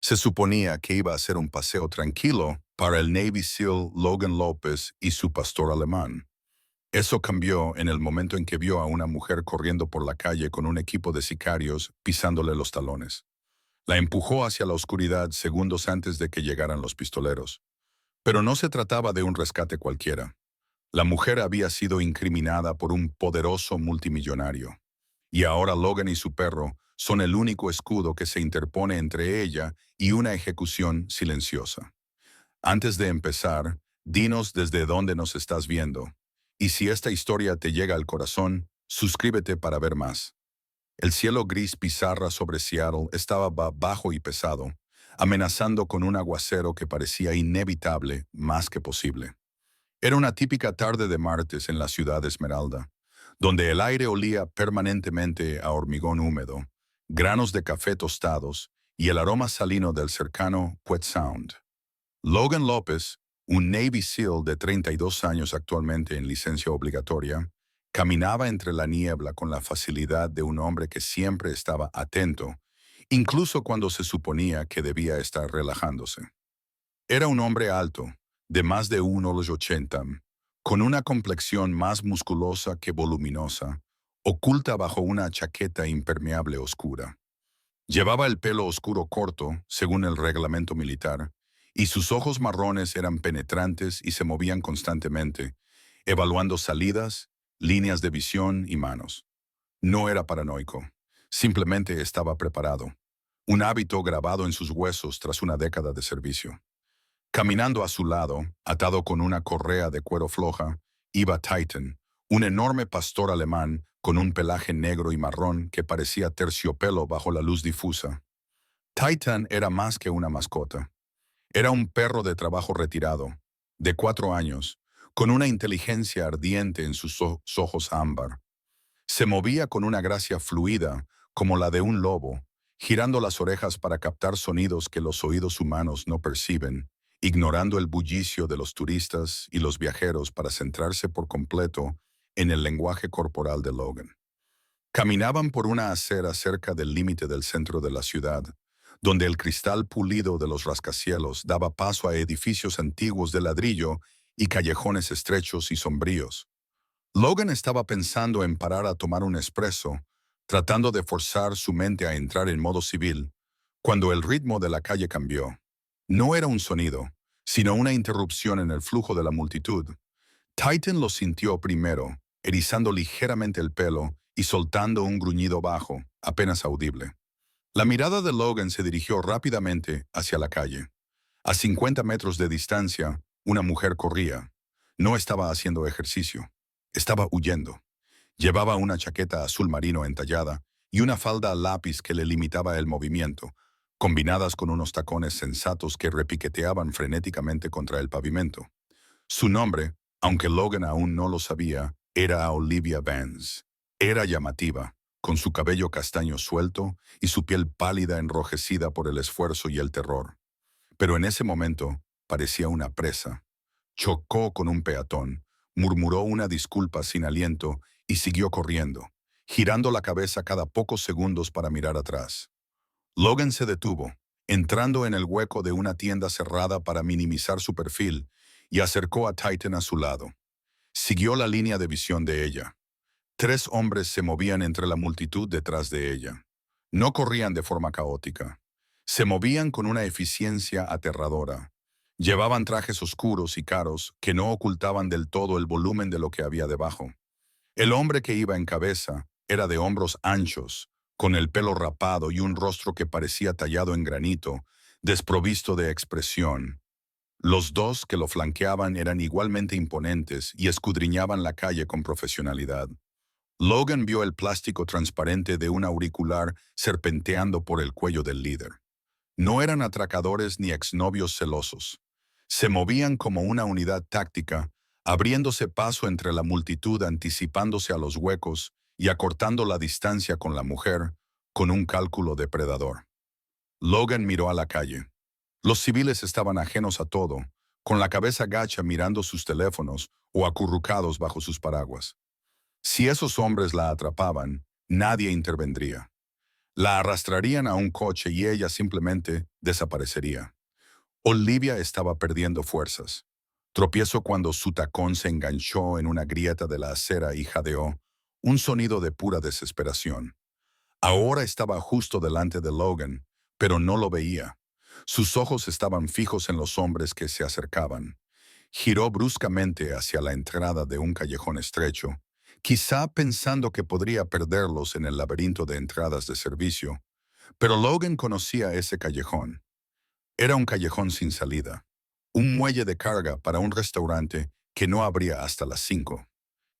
Se suponía que iba a ser un paseo tranquilo para el Navy SEAL Logan López y su pastor alemán. Eso cambió en el momento en que vio a una mujer corriendo por la calle con un equipo de sicarios pisándole los talones. La empujó hacia la oscuridad segundos antes de que llegaran los pistoleros. Pero no se trataba de un rescate cualquiera. La mujer había sido incriminada por un poderoso multimillonario. Y ahora Logan y su perro son el único escudo que se interpone entre ella y una ejecución silenciosa. Antes de empezar, dinos desde dónde nos estás viendo. Y si esta historia te llega al corazón, suscríbete para ver más. El cielo gris pizarra sobre Seattle estaba bajo y pesado, amenazando con un aguacero que parecía inevitable más que posible. Era una típica tarde de martes en la ciudad de Esmeralda, donde el aire olía permanentemente a hormigón húmedo, granos de café tostados y el aroma salino del cercano Puget Sound. Logan López, un Navy SEAL de 32 años actualmente en licencia obligatoria, caminaba entre la niebla con la facilidad de un hombre que siempre estaba atento, incluso cuando se suponía que debía estar relajándose. Era un hombre alto, de más de 1,80 m, con una complexión más musculosa que voluminosa, oculta bajo una chaqueta impermeable oscura. Llevaba el pelo oscuro corto, según el reglamento militar, y sus ojos marrones eran penetrantes y se movían constantemente, evaluando salidas, líneas de visión y manos. No era paranoico, simplemente estaba preparado, un hábito grabado en sus huesos tras una década de servicio. Caminando a su lado, atado con una correa de cuero floja, iba Titan, un enorme pastor alemán con un pelaje negro y marrón que parecía terciopelo bajo la luz difusa. Titan era más que una mascota. Era un perro de trabajo retirado, de 4 años, con una inteligencia ardiente en sus ojos ámbar. Se movía con una gracia fluida, como la de un lobo, girando las orejas para captar sonidos que los oídos humanos no perciben, ignorando el bullicio de los turistas y los viajeros para centrarse por completo en el lenguaje corporal de Logan. Caminaban por una acera cerca del límite del centro de la ciudad, donde el cristal pulido de los rascacielos daba paso a edificios antiguos de ladrillo y callejones estrechos y sombríos. Logan estaba pensando en parar a tomar un espresso, tratando de forzar su mente a entrar en modo civil, cuando el ritmo de la calle cambió. No era un sonido, sino una interrupción en el flujo de la multitud. Titan lo sintió primero, erizando ligeramente el pelo y soltando un gruñido bajo, apenas audible. La mirada de Logan se dirigió rápidamente hacia la calle. A 50 metros de distancia, una mujer corría. No estaba haciendo ejercicio. Estaba huyendo. Llevaba una chaqueta azul marino entallada y una falda a lápiz que le limitaba el movimiento, combinadas con unos tacones sensatos que repiqueteaban frenéticamente contra el pavimento. Su nombre, aunque Logan aún no lo sabía, era Olivia Vance. Era llamativa, con su cabello castaño suelto y su piel pálida enrojecida por el esfuerzo y el terror. Pero en ese momento parecía una presa. Chocó con un peatón, murmuró una disculpa sin aliento y siguió corriendo, girando la cabeza cada pocos segundos para mirar atrás. Logan se detuvo, entrando en el hueco de una tienda cerrada para minimizar su perfil, y acercó a Titan a su lado. Siguió la línea de visión de ella. 3 hombres se movían entre la multitud detrás de ella. No corrían de forma caótica. Se movían con una eficiencia aterradora. Llevaban trajes oscuros y caros que no ocultaban del todo el volumen de lo que había debajo. El hombre que iba en cabeza era de hombros anchos, con el pelo rapado y un rostro que parecía tallado en granito, desprovisto de expresión. Los 2 que lo flanqueaban eran igualmente imponentes y escudriñaban la calle con profesionalidad. Logan vio el plástico transparente de un auricular serpenteando por el cuello del líder. No eran atracadores ni exnovios celosos. Se movían como una unidad táctica, abriéndose paso entre la multitud, anticipándose a los huecos y acortando la distancia con la mujer, con un cálculo depredador. Logan miró a la calle. Los civiles estaban ajenos a todo, con la cabeza gacha mirando sus teléfonos o acurrucados bajo sus paraguas. Si esos hombres la atrapaban, nadie intervendría. La arrastrarían a un coche y ella simplemente desaparecería. Olivia estaba perdiendo fuerzas. Tropiezó cuando su tacón se enganchó en una grieta de la acera y jadeó, un sonido de pura desesperación. Ahora estaba justo delante de Logan, pero no lo veía. Sus ojos estaban fijos en los hombres que se acercaban. Giró bruscamente hacia la entrada de un callejón estrecho, quizá pensando que podría perderlos en el laberinto de entradas de servicio, pero Logan conocía ese callejón. Era un callejón sin salida, un muelle de carga para un restaurante que no abría hasta las 5.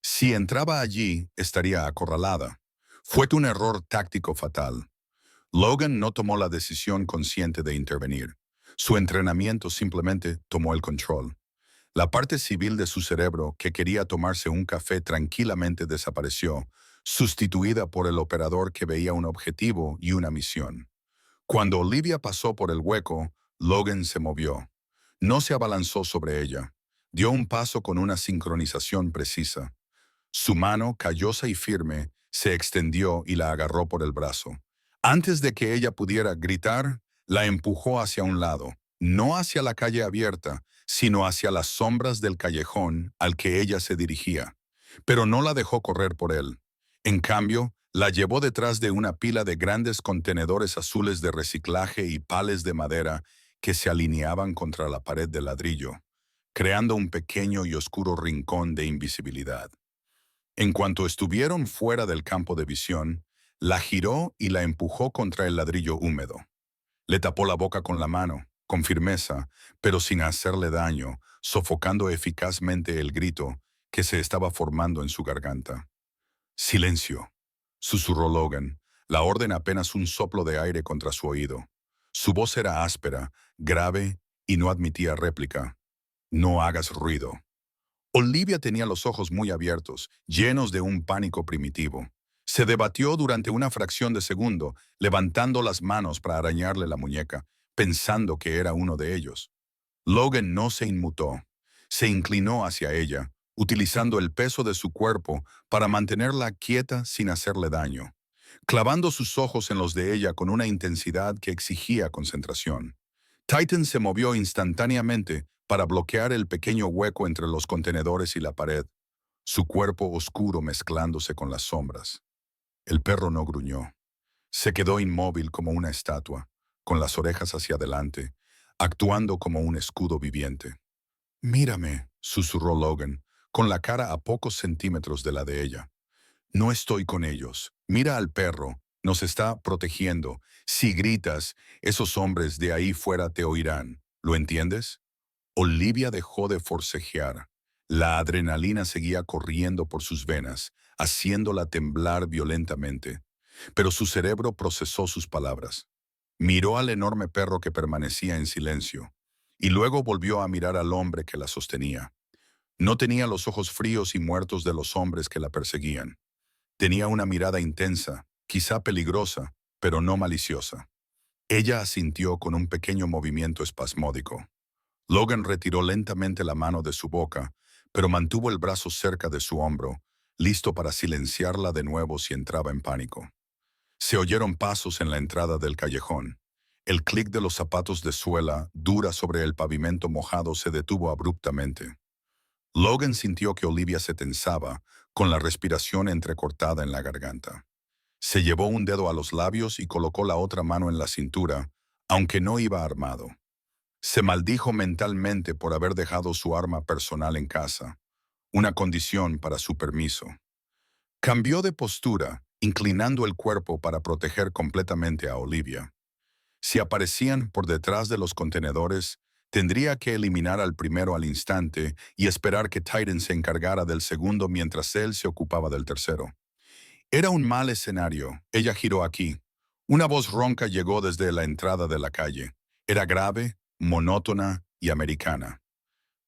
Si entraba allí, estaría acorralada. Fue un error táctico fatal. Logan no tomó la decisión consciente de intervenir. Su entrenamiento simplemente tomó el control. La parte civil de su cerebro, que quería tomarse un café tranquilamente, desapareció, sustituida por el operador que veía un objetivo y una misión. Cuando Olivia pasó por el hueco, Logan se movió. No se abalanzó sobre ella. Dio un paso con una sincronización precisa. Su mano, callosa y firme, se extendió y la agarró por el brazo. Antes de que ella pudiera gritar, la empujó hacia un lado, no hacia la calle abierta, sino hacia las sombras del callejón al que ella se dirigía. Pero no la dejó correr por él. En cambio, la llevó detrás de una pila de grandes contenedores azules de reciclaje y pales de madera que se alineaban contra la pared de ladrillo, creando un pequeño y oscuro rincón de invisibilidad. En cuanto estuvieron fuera del campo de visión, la giró y la empujó contra el ladrillo húmedo. Le tapó la boca con la mano, con firmeza, pero sin hacerle daño, sofocando eficazmente el grito que se estaba formando en su garganta. «Silencio», susurró Logan, la orden apenas un soplo de aire contra su oído. Su voz era áspera, grave y no admitía réplica. «No hagas ruido». Olivia tenía los ojos muy abiertos, llenos de un pánico primitivo. Se debatió durante una fracción de segundo, levantando las manos para arañarle la muñeca, pensando que era uno de ellos. Logan no se inmutó. Se inclinó hacia ella, utilizando el peso de su cuerpo para mantenerla quieta sin hacerle daño, clavando sus ojos en los de ella con una intensidad que exigía concentración. Titan se movió instantáneamente para bloquear el pequeño hueco entre los contenedores y la pared, su cuerpo oscuro mezclándose con las sombras. El perro no gruñó. Se quedó inmóvil como una estatua, con las orejas hacia adelante, actuando como un escudo viviente. «Mírame», susurró Logan, con la cara a pocos centímetros de la de ella. «No estoy con ellos. Mira al perro. Nos está protegiendo. Si gritas, esos hombres de ahí fuera te oirán. ¿Lo entiendes?» Olivia dejó de forcejear. La adrenalina seguía corriendo por sus venas, haciéndola temblar violentamente. Pero su cerebro procesó sus palabras. Miró al enorme perro que permanecía en silencio, y luego volvió a mirar al hombre que la sostenía. No tenía los ojos fríos y muertos de los hombres que la perseguían. Tenía una mirada intensa, quizá peligrosa, pero no maliciosa. Ella asintió con un pequeño movimiento espasmódico. Logan retiró lentamente la mano de su boca, pero mantuvo el brazo cerca de su hombro, listo para silenciarla de nuevo si entraba en pánico. Se oyeron pasos en la entrada del callejón. El clic de los zapatos de suela, dura sobre el pavimento mojado, se detuvo abruptamente. Logan sintió que Olivia se tensaba, con la respiración entrecortada en la garganta. Se llevó un dedo a los labios y colocó la otra mano en la cintura, aunque no iba armado. Se maldijo mentalmente por haber dejado su arma personal en casa, una condición para su permiso. Cambió de postura, inclinando el cuerpo para proteger completamente a Olivia. Si aparecían por detrás de los contenedores, tendría que eliminar al primero al instante y esperar que Titan se encargara del segundo mientras él se ocupaba del tercero. Era un mal escenario. Ella giró aquí. Una voz ronca llegó desde la entrada de la calle. Era grave, monótona y americana.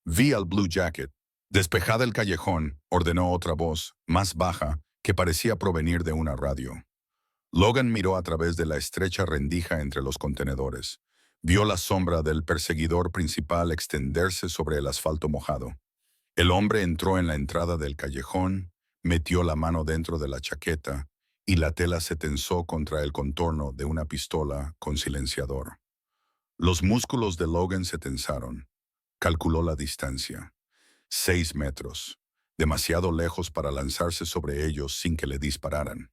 «Vi al Blue Jacket». Despejada el callejón, ordenó otra voz, más baja, que parecía provenir de una radio. Logan miró a través de la estrecha rendija entre los contenedores. Vio la sombra del perseguidor principal extenderse sobre el asfalto mojado. El hombre entró en la entrada del callejón, metió la mano dentro de la chaqueta y la tela se tensó contra el contorno de una pistola con silenciador. Los músculos de Logan se tensaron. Calculó la distancia. 6 metros. Demasiado lejos para lanzarse sobre ellos sin que le dispararan.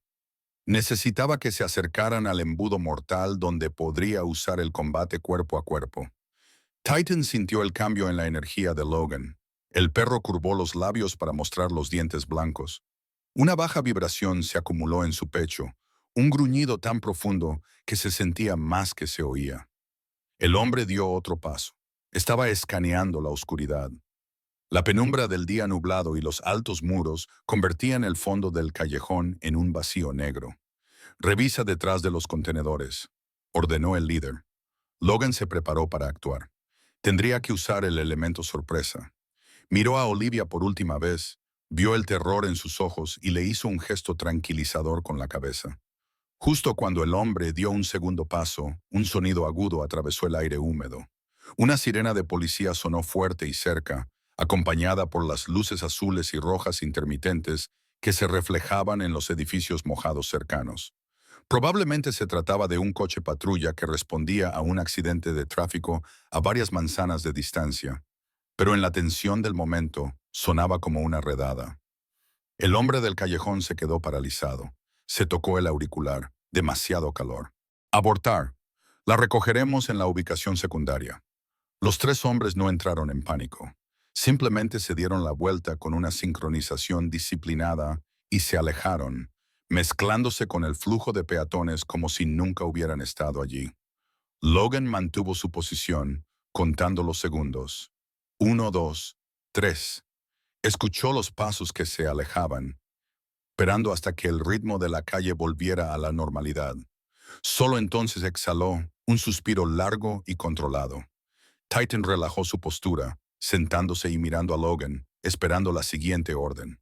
Necesitaba que se acercaran al embudo mortal donde podría usar el combate cuerpo a cuerpo. Titan sintió el cambio en la energía de Logan. El perro curvó los labios para mostrar los dientes blancos. Una baja vibración se acumuló en su pecho, un gruñido tan profundo que se sentía más que se oía. El hombre dio otro paso. Estaba escaneando la oscuridad. La penumbra del día nublado y los altos muros convertían el fondo del callejón en un vacío negro. «Revisa detrás de los contenedores», ordenó el líder. Logan se preparó para actuar. Tendría que usar el elemento sorpresa. Miró a Olivia por última vez, vio el terror en sus ojos y le hizo un gesto tranquilizador con la cabeza. Justo cuando el hombre dio un segundo paso, un sonido agudo atravesó el aire húmedo. Una sirena de policía sonó fuerte y cerca, acompañada por las luces azules y rojas intermitentes que se reflejaban en los edificios mojados cercanos. Probablemente se trataba de un coche patrulla que respondía a un accidente de tráfico a varias manzanas de distancia, pero en la tensión del momento sonaba como una redada. El hombre del callejón se quedó paralizado. Se tocó el auricular. Demasiado calor. «Abortar. La recogeremos en la ubicación secundaria». Los tres hombres no entraron en pánico. Simplemente se dieron la vuelta con una sincronización disciplinada y se alejaron, mezclándose con el flujo de peatones como si nunca hubieran estado allí. Logan mantuvo su posición, contando los segundos. 1, 2, 3. Escuchó los pasos que se alejaban, esperando hasta que el ritmo de la calle volviera a la normalidad. Solo entonces exhaló un suspiro largo y controlado. Titan relajó su postura, sentándose y mirando a Logan, esperando la siguiente orden.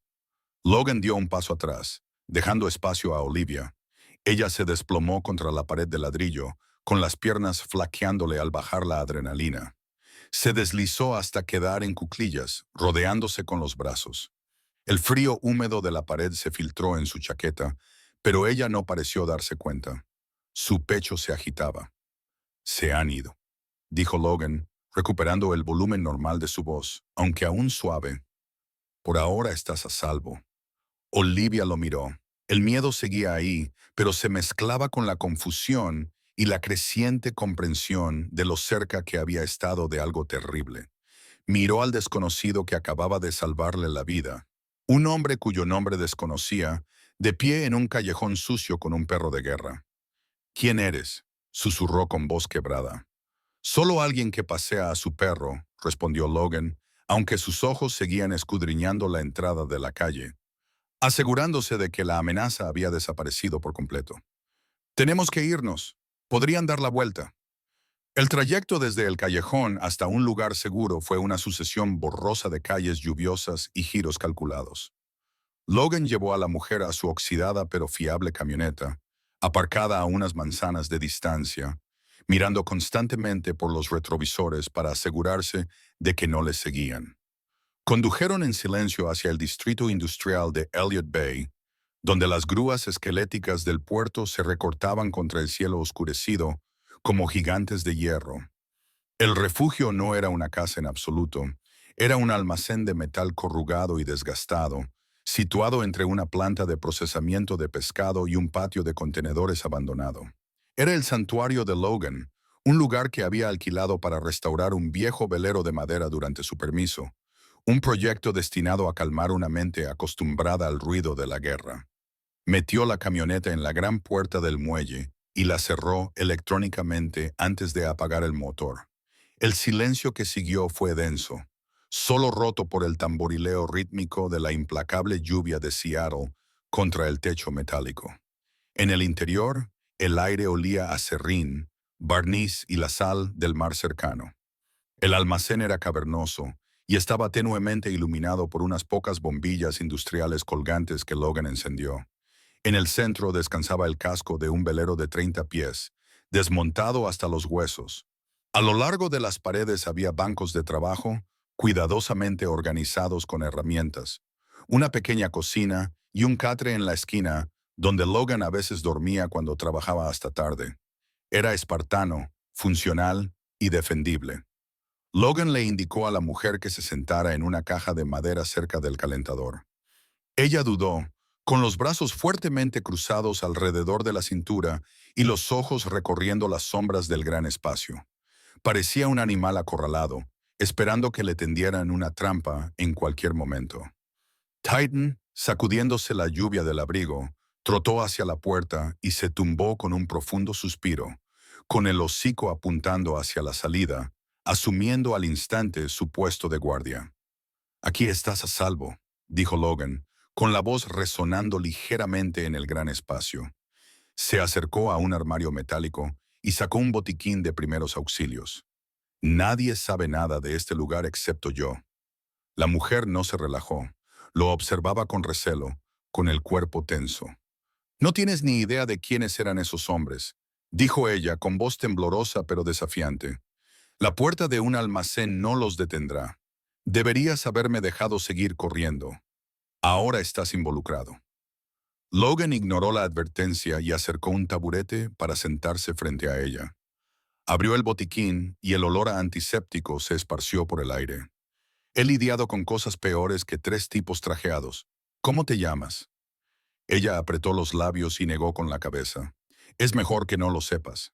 Logan dio un paso atrás, dejando espacio a Olivia. Ella se desplomó contra la pared de ladrillo, con las piernas flaqueándole al bajar la adrenalina. Se deslizó hasta quedar en cuclillas, rodeándose con los brazos. El frío húmedo de la pared se filtró en su chaqueta, pero ella no pareció darse cuenta. Su pecho se agitaba. «Se han ido», dijo Logan, recuperando el volumen normal de su voz, aunque aún suave. «Por ahora estás a salvo». Olivia lo miró. El miedo seguía ahí, pero se mezclaba con la confusión y la creciente comprensión de lo cerca que había estado de algo terrible. Miró al desconocido que acababa de salvarle la vida. Un hombre cuyo nombre desconocía, de pie en un callejón sucio con un perro de guerra. «¿Quién eres?», susurró con voz quebrada. «Solo alguien que pasea a su perro», respondió Logan, aunque sus ojos seguían escudriñando la entrada de la calle, asegurándose de que la amenaza había desaparecido por completo. «Tenemos que irnos. Podrían dar la vuelta». El trayecto desde el callejón hasta un lugar seguro fue una sucesión borrosa de calles lluviosas y giros calculados. Logan llevó a la mujer a su oxidada pero fiable camioneta, aparcada a unas manzanas de distancia, mirando constantemente por los retrovisores para asegurarse de que no les seguían. Condujeron en silencio hacia el distrito industrial de Elliott Bay, donde las grúas esqueléticas del puerto se recortaban contra el cielo oscurecido como gigantes de hierro. El refugio no era una casa en absoluto, era un almacén de metal corrugado y desgastado, situado entre una planta de procesamiento de pescado y un patio de contenedores abandonado. Era el santuario de Logan, un lugar que había alquilado para restaurar un viejo velero de madera durante su permiso, un proyecto destinado a calmar una mente acostumbrada al ruido de la guerra. Metió la camioneta en la gran puerta del muelle y la cerró electrónicamente antes de apagar el motor. El silencio que siguió fue denso, solo roto por el tamborileo rítmico de la implacable lluvia de Seattle contra el techo metálico. En el interior, el aire olía a serrín, barniz y la sal del mar cercano. El almacén era cavernoso y estaba tenuemente iluminado por unas pocas bombillas industriales colgantes que Logan encendió. En el centro descansaba el casco de un velero de 30 pies, desmontado hasta los huesos. A lo largo de las paredes había bancos de trabajo, cuidadosamente organizados con herramientas, una pequeña cocina y un catre en la esquina donde Logan a veces dormía cuando trabajaba hasta tarde. Era espartano, funcional y defendible. Logan le indicó a la mujer que se sentara en una caja de madera cerca del calentador. Ella dudó, con los brazos fuertemente cruzados alrededor de la cintura y los ojos recorriendo las sombras del gran espacio. Parecía un animal acorralado, esperando que le tendieran una trampa en cualquier momento. Titan, sacudiéndose la lluvia del abrigo, trotó hacia la puerta y se tumbó con un profundo suspiro, con el hocico apuntando hacia la salida, asumiendo al instante su puesto de guardia. «Aquí estás a salvo», dijo Logan, con la voz resonando ligeramente en el gran espacio. Se acercó a un armario metálico y sacó un botiquín de primeros auxilios. «Nadie sabe nada de este lugar excepto yo». La mujer no se relajó. Lo observaba con recelo, con el cuerpo tenso. «No tienes ni idea de quiénes eran esos hombres», dijo ella con voz temblorosa pero desafiante. «La puerta de un almacén no los detendrá. Deberías haberme dejado seguir corriendo. Ahora estás involucrado». Logan ignoró la advertencia y acercó un taburete para sentarse frente a ella. Abrió el botiquín y el olor a antiséptico se esparció por el aire. «He lidiado con cosas peores que 3 tipos trajeados. ¿Cómo te llamas?» Ella apretó los labios y negó con la cabeza. «Es mejor que no lo sepas.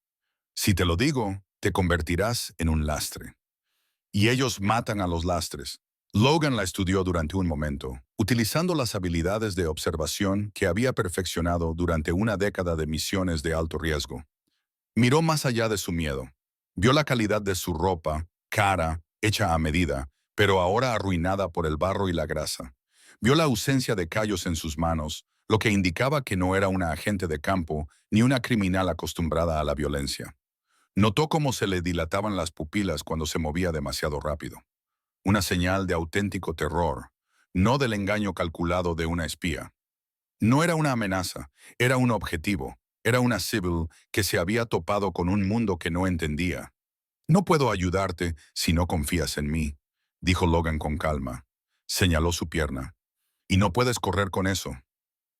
Si te lo digo, te convertirás en un lastre». «Y ellos matan a los lastres». Logan la estudió durante un momento, utilizando las habilidades de observación que había perfeccionado durante una década de misiones de alto riesgo. Miró más allá de su miedo. Vio la calidad de su ropa, cara, hecha a medida, pero ahora arruinada por el barro y la grasa. Vio la ausencia de callos en sus manos, lo que indicaba que no era una agente de campo ni una criminal acostumbrada a la violencia. Notó cómo se le dilataban las pupilas cuando se movía demasiado rápido. Una señal de auténtico terror, no del engaño calculado de una espía. No era una amenaza, era un objetivo. Era una Sybil que se había topado con un mundo que no entendía. «No puedo ayudarte si no confías en mí», dijo Logan con calma. Señaló su pierna. «Y no puedes correr con eso».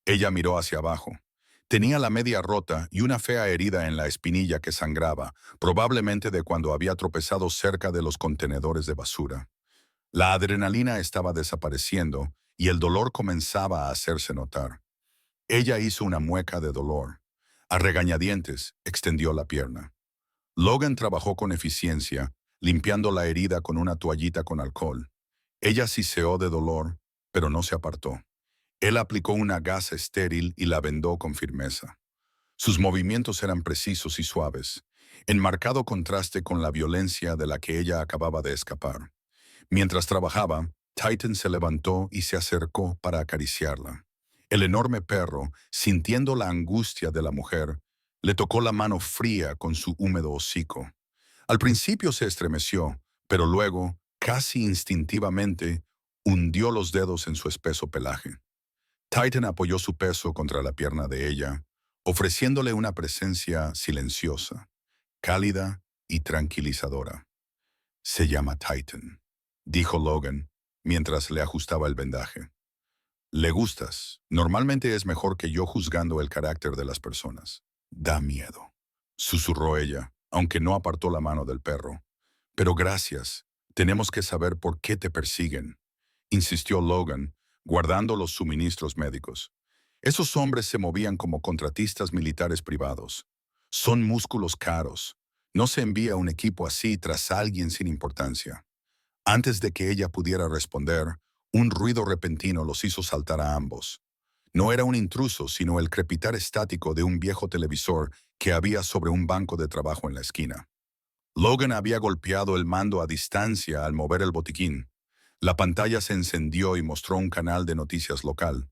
Ella miró hacia abajo. Tenía la media rota y una fea herida en la espinilla que sangraba, probablemente de cuando había tropezado cerca de los contenedores de basura. La adrenalina estaba desapareciendo y el dolor comenzaba a hacerse notar. Ella hizo una mueca de dolor. A regañadientes, extendió la pierna. Logan trabajó con eficiencia, limpiando la herida con una toallita con alcohol. Ella siseó de dolor, pero no se apartó. Él aplicó una gasa estéril y la vendó con firmeza. Sus movimientos eran precisos y suaves, en marcado contraste con la violencia de la que ella acababa de escapar. Mientras trabajaba, Titan se levantó y se acercó para acariciarla. El enorme perro, sintiendo la angustia de la mujer, le tocó la mano fría con su húmedo hocico. Al principio se estremeció, pero luego, casi instintivamente, hundió los dedos en su espeso pelaje. Titan apoyó su peso contra la pierna de ella, ofreciéndole una presencia silenciosa, cálida y tranquilizadora. «Se llama Titan», dijo Logan, mientras le ajustaba el vendaje. «Le gustas. Normalmente es mejor que yo juzgando el carácter de las personas». «Da miedo», susurró ella, aunque no apartó la mano del perro. «Pero gracias. Tenemos que saber por qué te persiguen», insistió Logan, guardando los suministros médicos. «Esos hombres se movían como contratistas militares privados. Son músculos caros. No se envía un equipo así tras alguien sin importancia». Antes de que ella pudiera responder, un ruido repentino los hizo saltar a ambos. No era un intruso, sino el crepitar estático de un viejo televisor que había sobre un banco de trabajo en la esquina. Logan había golpeado el mando a distancia al mover el botiquín. La pantalla se encendió y mostró un canal de noticias local.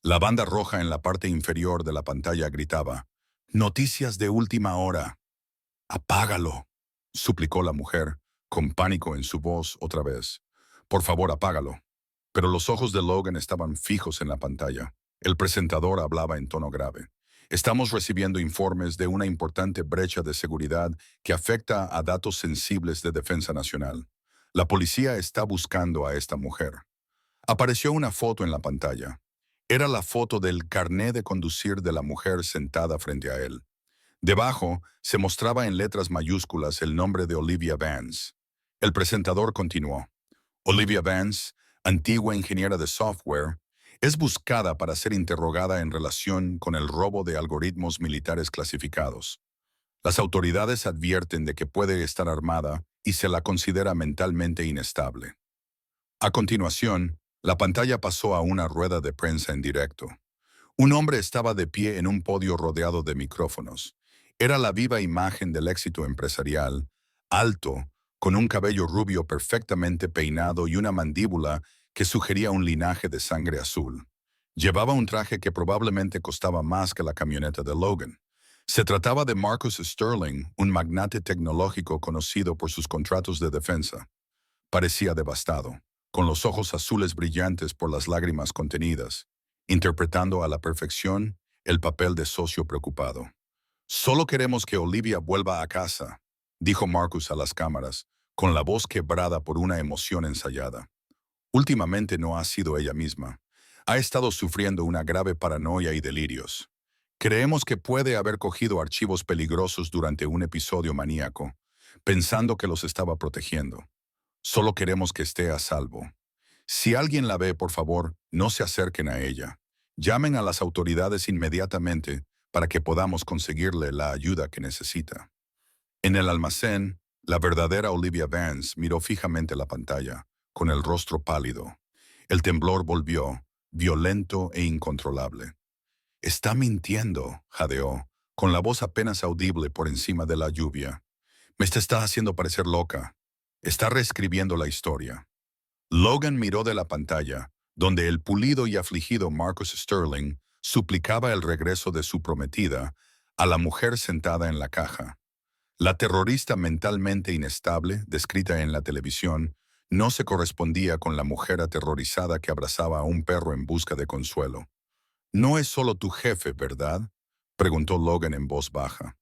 La banda roja en la parte inferior de la pantalla gritaba: «Noticias de última hora». «Apágalo», suplicó la mujer, con pánico en su voz otra vez. «Por favor, apágalo». Pero los ojos de Logan estaban fijos en la pantalla. El presentador hablaba en tono grave. «Estamos recibiendo informes de una importante brecha de seguridad que afecta a datos sensibles de defensa nacional. La policía está buscando a esta mujer». Apareció una foto en la pantalla. Era la foto del carné de conducir de la mujer sentada frente a él. Debajo se mostraba en letras mayúsculas el nombre de Olivia Vance. El presentador continuó. Olivia Vance, antigua ingeniera de software, es buscada para ser interrogada en relación con el robo de algoritmos militares clasificados. Las autoridades advierten de que puede estar armada y se la considera mentalmente inestable. A continuación, la pantalla pasó a una rueda de prensa en directo. Un hombre estaba de pie en un podio rodeado de micrófonos. Era la viva imagen del éxito empresarial, alto, con un cabello rubio perfectamente peinado y una mandíbula que sugería un linaje de sangre azul. Llevaba un traje que probablemente costaba más que la camioneta de Logan. Se trataba de Marcus Sterling, un magnate tecnológico conocido por sus contratos de defensa. Parecía devastado, con los ojos azules brillantes por las lágrimas contenidas, interpretando a la perfección el papel de socio preocupado. «Solo queremos que Olivia vuelva a casa», dijo Marcus a las cámaras, con la voz quebrada por una emoción ensayada. Últimamente no ha sido ella misma. Ha estado sufriendo una grave paranoia y delirios. Creemos que puede haber cogido archivos peligrosos durante un episodio maníaco, pensando que los estaba protegiendo. Solo queremos que esté a salvo. Si alguien la ve, por favor, no se acerquen a ella. Llamen a las autoridades inmediatamente para que podamos conseguirle la ayuda que necesita. En el almacén, la verdadera Olivia Vance miró fijamente la pantalla, con el rostro pálido. El temblor volvió, violento e incontrolable. «Está mintiendo», jadeó, con la voz apenas audible por encima de la lluvia. «Me está haciendo parecer loca. Está reescribiendo la historia». Logan miró de la pantalla, donde el pulido y afligido Marcus Sterling suplicaba el regreso de su prometida, a la mujer sentada en la caja. La terrorista mentalmente inestable, descrita en la televisión, no se correspondía con la mujer aterrorizada que abrazaba a un perro en busca de consuelo. «No es solo tu jefe, ¿verdad?», preguntó Logan en voz baja.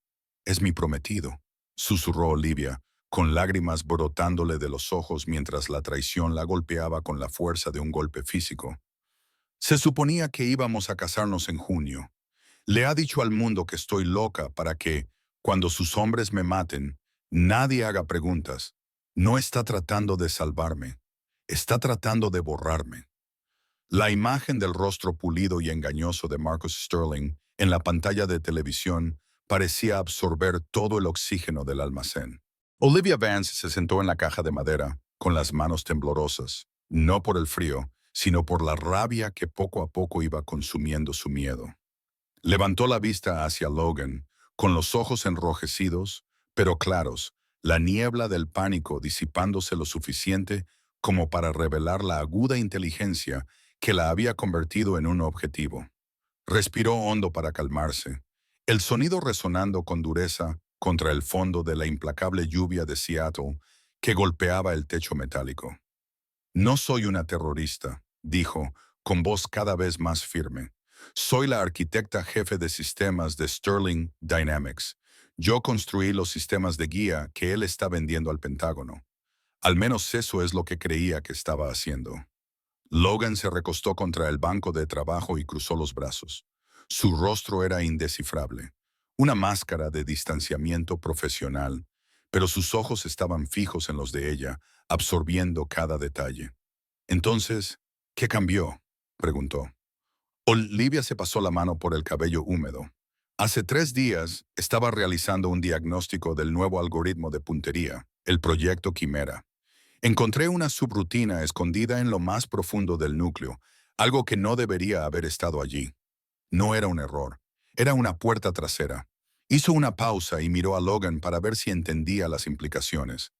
«Es mi prometido», susurró Olivia, con lágrimas brotándole de los ojos mientras la traición la golpeaba con la fuerza de un golpe físico. «Se suponía que íbamos a casarnos en junio. Le ha dicho al mundo que estoy loca para que, cuando sus hombres me maten, nadie haga preguntas. No está tratando de salvarme. Está tratando de borrarme». La imagen del rostro pulido y engañoso de Marcus Sterling en la pantalla de televisión parecía absorber todo el oxígeno del almacén. Olivia Vance se sentó en la caja de madera, con las manos temblorosas, no por el frío, sino por la rabia que poco a poco iba consumiendo su miedo. Levantó la vista hacia Logan, con los ojos enrojecidos, pero claros, la niebla del pánico disipándose lo suficiente como para revelar la aguda inteligencia que la había convertido en un objetivo. Respiró hondo para calmarse, el sonido resonando con dureza contra el fondo de la implacable lluvia de Seattle que golpeaba el techo metálico. «No soy una terrorista», dijo, con voz cada vez más firme. «Soy la arquitecta jefe de sistemas de Sterling Dynamics. Yo construí los sistemas de guía que él está vendiendo al Pentágono. Al menos eso es lo que creía que estaba haciendo». Logan se recostó contra el banco de trabajo y cruzó los brazos. Su rostro era indescifrable, una máscara de distanciamiento profesional, pero sus ojos estaban fijos en los de ella, absorbiendo cada detalle. «Entonces, ¿qué cambió?», preguntó. Olivia se pasó la mano por el cabello húmedo. «Hace 3 días estaba realizando un diagnóstico del nuevo algoritmo de puntería, el proyecto Quimera. Encontré una subrutina escondida en lo más profundo del núcleo, algo que no debería haber estado allí. No era un error, era una puerta trasera». Hizo una pausa y miró a Logan para ver si entendía las implicaciones.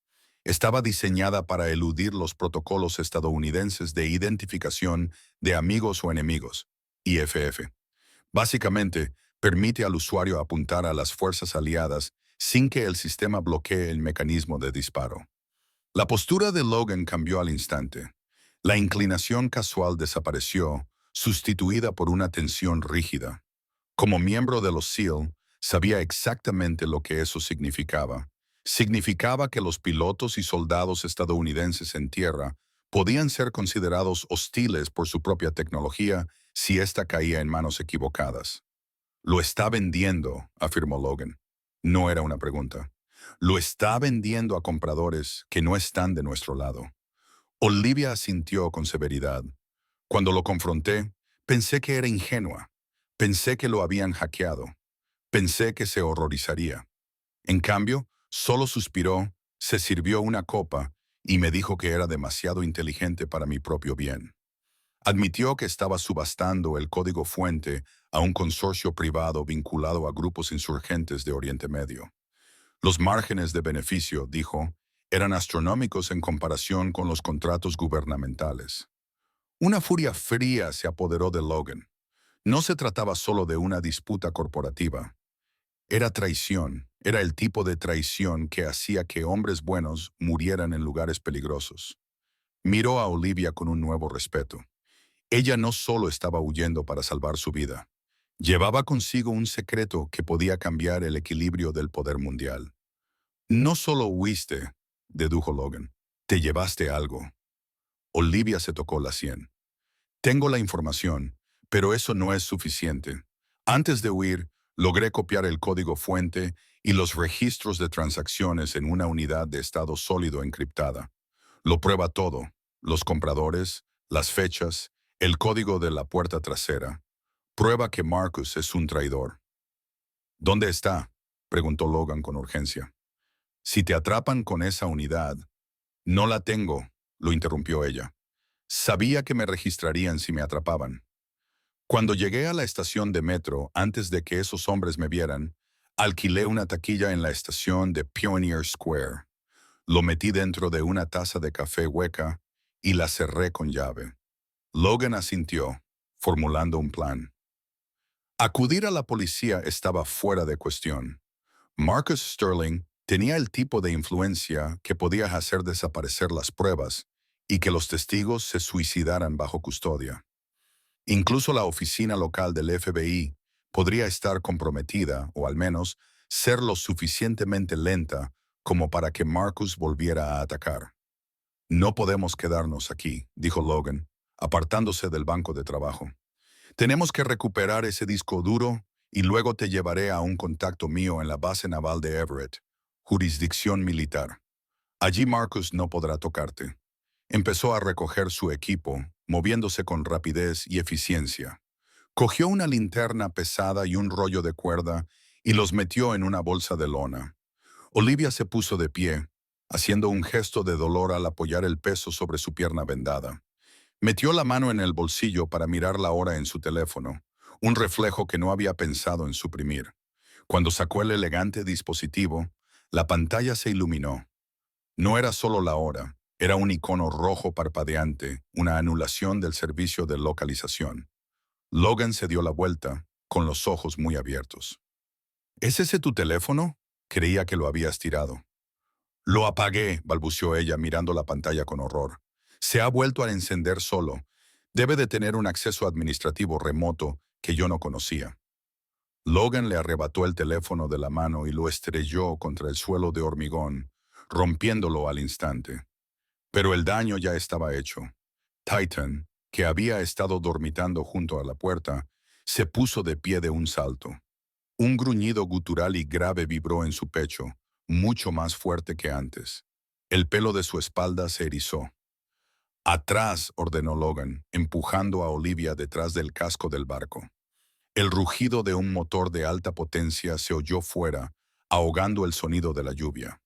Estaba diseñada para eludir los protocolos estadounidenses de identificación de amigos o enemigos, IFF. Básicamente, permite al usuario apuntar a las fuerzas aliadas sin que el sistema bloquee el mecanismo de disparo. La postura de Logan cambió al instante. La inclinación casual desapareció, sustituida por una tensión rígida. Como miembro de los SEAL, sabía exactamente lo que eso significaba. Significaba que los pilotos y soldados estadounidenses en tierra podían ser considerados hostiles por su propia tecnología si ésta caía en manos equivocadas. Lo está vendiendo, afirmó Logan. No era una pregunta. Lo está vendiendo a compradores que no están de nuestro lado. Olivia asintió con severidad. Cuando lo confronté, pensé que era ingenua. Pensé que lo habían hackeado. Pensé que se horrorizaría. En cambio, solo suspiró, se sirvió una copa y me dijo que era demasiado inteligente para mi propio bien. Admitió que estaba subastando el código fuente a un consorcio privado vinculado a grupos insurgentes de Oriente Medio. Los márgenes de beneficio, dijo, eran astronómicos en comparación con los contratos gubernamentales. Una furia fría se apoderó de Logan. No se trataba solo de una disputa corporativa. Era traición, era el tipo de traición que hacía que hombres buenos murieran en lugares peligrosos. Miró a Olivia con un nuevo respeto. Ella no solo estaba huyendo para salvar su vida, llevaba consigo un secreto que podía cambiar el equilibrio del poder mundial. No solo huiste, dedujo Logan, te llevaste algo. Olivia se tocó la sien. Tengo la información, pero eso no es suficiente. Antes de huir, logré copiar el código fuente y los registros de transacciones en una unidad de estado sólido encriptada. Lo prueba todo, los compradores, las fechas, el código de la puerta trasera. Prueba que Marcus es un traidor. ¿Dónde está?, preguntó Logan con urgencia. Si te atrapan con esa unidad. No la tengo, lo interrumpió ella. Sabía que me registrarían si me atrapaban. Cuando llegué a la estación de metro, antes de que esos hombres me vieran, alquilé una taquilla en la estación de Pioneer Square. Lo metí dentro de una taza de café hueca y la cerré con llave. Logan asintió, formulando un plan. Acudir a la policía estaba fuera de cuestión. Marcus Sterling tenía el tipo de influencia que podía hacer desaparecer las pruebas y que los testigos se suicidaran bajo custodia. Incluso la oficina local del FBI podría estar comprometida, o al menos ser lo suficientemente lenta como para que Marcus volviera a atacar. No podemos quedarnos aquí, dijo Logan, apartándose del banco de trabajo. Tenemos que recuperar ese disco duro y luego te llevaré a un contacto mío en la base naval de Everett, jurisdicción militar. Allí Marcus no podrá tocarte. Empezó a recoger su equipo, moviéndose con rapidez y eficiencia. Cogió una linterna pesada y un rollo de cuerda y los metió en una bolsa de lona. Olivia se puso de pie, haciendo un gesto de dolor al apoyar el peso sobre su pierna vendada. Metió la mano en el bolsillo para mirar la hora en su teléfono, un reflejo que no había pensado en suprimir. Cuando sacó el elegante dispositivo, la pantalla se iluminó. No era solo la hora, era un icono rojo parpadeante, una anulación del servicio de localización. Logan se dio la vuelta, con los ojos muy abiertos. ¿Es ese tu teléfono? Creía que lo habías tirado. Lo apagué, balbuceó ella mirando la pantalla con horror. Se ha vuelto a encender solo. Debe de tener un acceso administrativo remoto que yo no conocía. Logan le arrebató el teléfono de la mano y lo estrelló contra el suelo de hormigón, rompiéndolo al instante. Pero el daño ya estaba hecho. Titan, que había estado dormitando junto a la puerta, se puso de pie de un salto. Un gruñido gutural y grave vibró en su pecho, mucho más fuerte que antes. El pelo de su espalda se erizó. «Atrás», ordenó Logan, empujando a Olivia detrás del casco del barco. El rugido de un motor de alta potencia se oyó fuera, ahogando el sonido de la lluvia.